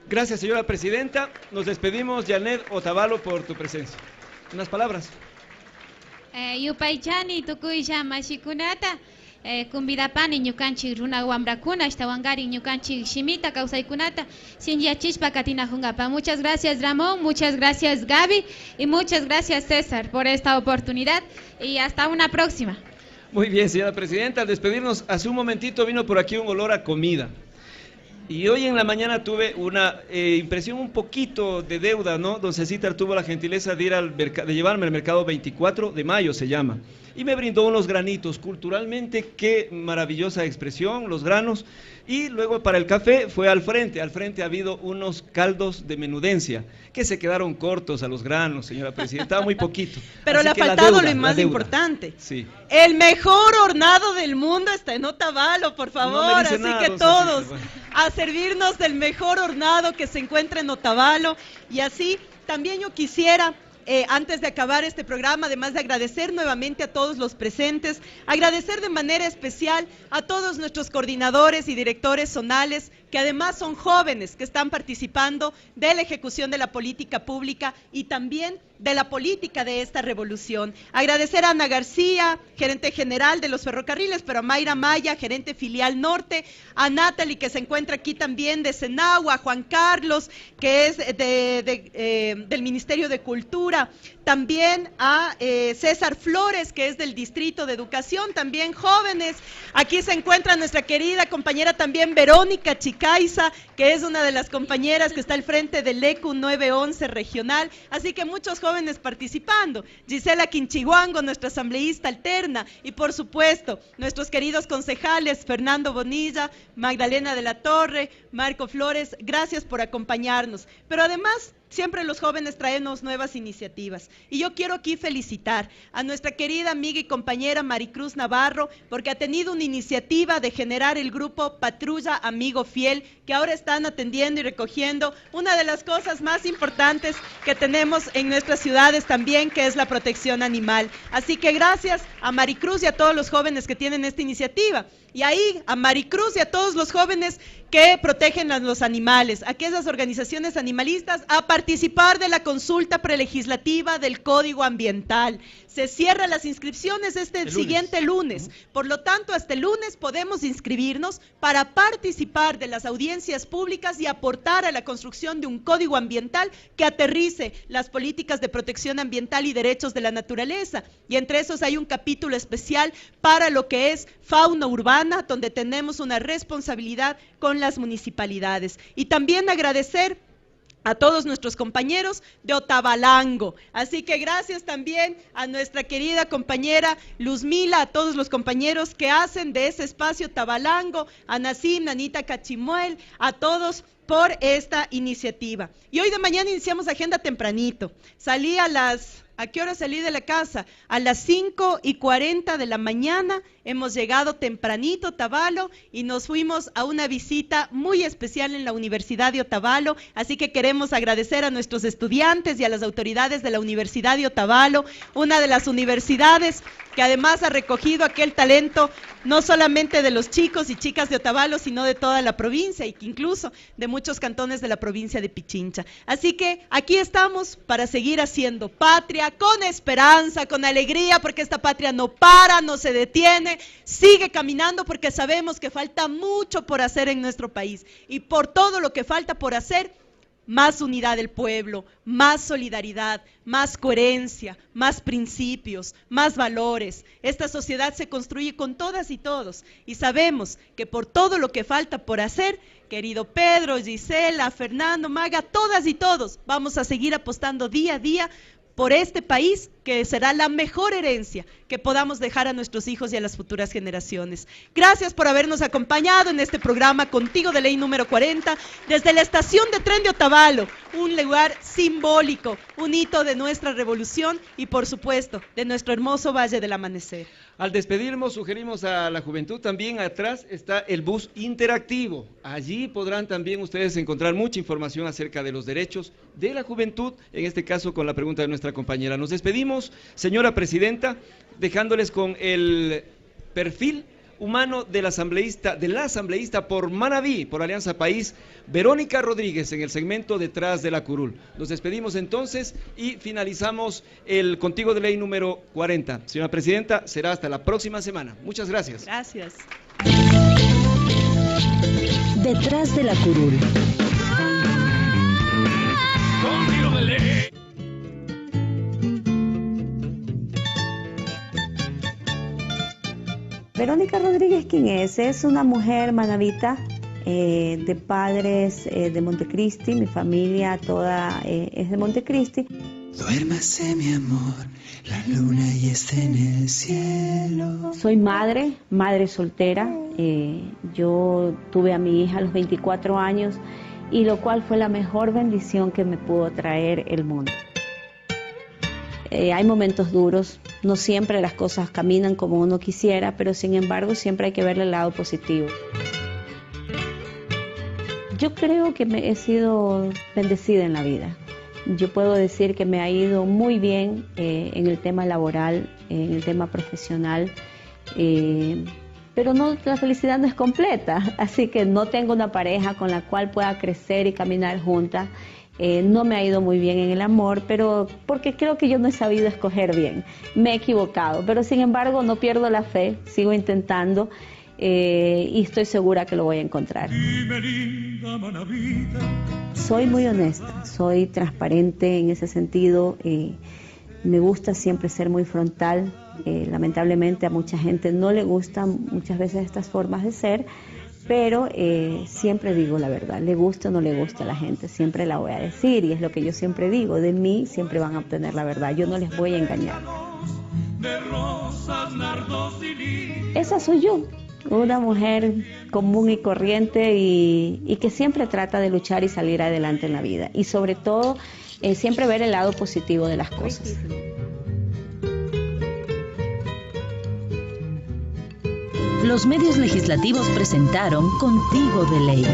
S4: Gracias, señora presidenta. Nos despedimos, Janet Otavalo, por tu presencia. Unas palabras.
S5: Yupaychani tukuysha mashikunata. Kumbidapani ñukanchik runa wambrakuna ashtawangarin ñukanchik shimita kawsaykunata shinllachishpa katinajunqapa. Muchas gracias Ramón, muchas gracias Gaby y muchas gracias César por esta oportunidad y hasta una próxima.
S4: Muy bien, señora presidenta, al despedirnos, hace un momentito vino por aquí un olor a comida. Y hoy en la mañana tuve una impresión un poquito de deuda, ¿no? Don Cecitar tuvo la gentileza de ir de llevarme al mercado 24 de mayo, se llama. Y me brindó unos granitos, culturalmente, qué maravillosa expresión, los granos. Y luego para el café fue al frente ha habido unos caldos de menudencia, que se quedaron cortos a los granos, señora presidenta, muy poquito.
S6: Pero le ha faltado lo más importante.
S4: Sí.
S6: El mejor hornado del mundo está en Otavalo, por favor, no así nada, que todos a servirnos del mejor hornado que se encuentra en Otavalo. Y así también yo quisiera, antes de acabar este programa, además de agradecer nuevamente a todos los presentes, agradecer de manera especial a todos nuestros coordinadores y directores zonales que además son jóvenes que están participando de la ejecución de la política pública y también de la política de esta revolución. Agradecer a Ana García, gerente general de los ferrocarriles, pero a Mayra Maya, gerente filial norte, a Natalie, que se encuentra aquí también de Senagua, a Juan Carlos, que es del Ministerio de Cultura, también a César Flores, que es del Distrito de Educación, también jóvenes. Aquí se encuentra nuestra querida compañera también Verónica Chicaiza, que es una de las compañeras que está al frente del ECU 911 regional, así que muchos jóvenes participando. Gisela Quinchiguango, nuestra asambleísta alterna, y por supuesto, nuestros queridos concejales, Fernando Bonilla, Magdalena de la Torre, Marco Flores, gracias por acompañarnos. Pero además, siempre los jóvenes traemos nuevas iniciativas. Y yo quiero aquí felicitar a nuestra querida amiga y compañera Maricruz Navarro, porque ha tenido una iniciativa de generar el grupo Patrulla Amigo Fiel, que ahora están atendiendo y recogiendo una de las cosas más importantes que tenemos en nuestras ciudades también, que es la protección animal. Así que gracias a Maricruz y a todos los jóvenes que tienen esta iniciativa. Y ahí a Maricruz y a todos los jóvenes que protegen a los animales, a aquellas organizaciones animalistas, a participar de la consulta prelegislativa del Código Ambiental. Se cierran las inscripciones el siguiente lunes. Por lo tanto, hasta el lunes podemos inscribirnos para participar de las audiencias públicas y aportar a la construcción de un código ambiental que aterrice las políticas de protección ambiental y derechos de la naturaleza. Y entre esos hay un capítulo especial para lo que es fauna urbana, donde tenemos una responsabilidad con las municipalidades. Y también agradecer a todos nuestros compañeros de Otavalango. Así que gracias también a nuestra querida compañera Luzmila, a todos los compañeros que hacen de ese espacio Otavalango, a Nasim, Nanita Cachimuel, a todos por esta iniciativa. Y hoy de mañana iniciamos agenda tempranito. ¿A qué hora salí de la casa? A las 5:40 de la mañana, hemos llegado tempranito a Otavalo y nos fuimos a una visita muy especial en la Universidad de Otavalo, así que queremos agradecer a nuestros estudiantes y a las autoridades de la Universidad de Otavalo, una de las universidades que además ha recogido aquel talento no solamente de los chicos y chicas de Otavalo, sino de toda la provincia y incluso de muchos cantones de la provincia de Pichincha. Así que aquí estamos para seguir haciendo patria, con esperanza, con alegría, porque esta patria no para, no se detiene, sigue caminando porque sabemos que falta mucho por hacer en nuestro país. Y por todo lo que falta por hacer, más unidad del pueblo, más solidaridad, más coherencia, más principios, más valores. Esta sociedad se construye con todas y todos y sabemos que por todo lo que falta por hacer, querido Pedro, Gisela, Fernando, Maga, todas y todos vamos a seguir apostando día a día por este país que será la mejor herencia que podamos dejar a nuestros hijos y a las futuras generaciones. Gracias por habernos acompañado en este programa Contigo de Ley número 40, desde la estación de tren de Otavalo, un lugar simbólico, un hito de nuestra revolución y por supuesto de nuestro hermoso Valle del Amanecer.
S4: Al despedirnos, sugerimos a la juventud, también atrás está el bus interactivo. Allí podrán también ustedes encontrar mucha información acerca de los derechos de la juventud, en este caso con la pregunta de nuestra compañera. Nos despedimos, señora presidenta, dejándoles con el perfil humano del asambleísta por Manabí, por Alianza País, Verónica Rodríguez, en el segmento Detrás de la Curul. Nos despedimos entonces y finalizamos el Contigo de Ley número 40. Señora presidenta, será hasta la próxima semana. Muchas gracias.
S6: Gracias.
S7: Detrás de la Curul.
S10: Contigo de Ley.
S11: Verónica Rodríguez, ¿quién es? Es una mujer manabita de padres de Montecristi. Mi familia toda es de Montecristi.
S12: Duérmase, mi amor, la luna ya está en el cielo.
S11: Soy madre soltera. Yo tuve a mi hija a los 24 años y lo cual fue la mejor bendición que me pudo traer el mundo. Hay momentos duros, no siempre las cosas caminan como uno quisiera, pero sin embargo siempre hay que verle el lado positivo. Yo creo que he sido bendecida en la vida. Yo puedo decir que me ha ido muy bien en el tema laboral, en el tema profesional. pero no, la felicidad no es completa, así que no tengo una pareja con la cual pueda crecer y caminar juntas. No me ha ido muy bien en el amor, pero porque creo que yo no he sabido escoger bien, me he equivocado, pero sin embargo no pierdo la fe, sigo intentando y estoy segura que lo voy a encontrar. Soy muy honesta, soy transparente en ese sentido, me gusta siempre ser muy frontal, lamentablemente a mucha gente no le gustan muchas veces estas formas de ser, pero siempre digo la verdad, le gusta o no le gusta a la gente, siempre la voy a decir y es lo que yo siempre digo, de mí siempre van a obtener la verdad, yo no les voy a engañar. Esa soy yo, una mujer común y corriente y que siempre trata de luchar y salir adelante en la vida y sobre todo siempre ver el lado positivo de las cosas.
S7: Los medios legislativos presentaron Contigo de Ley.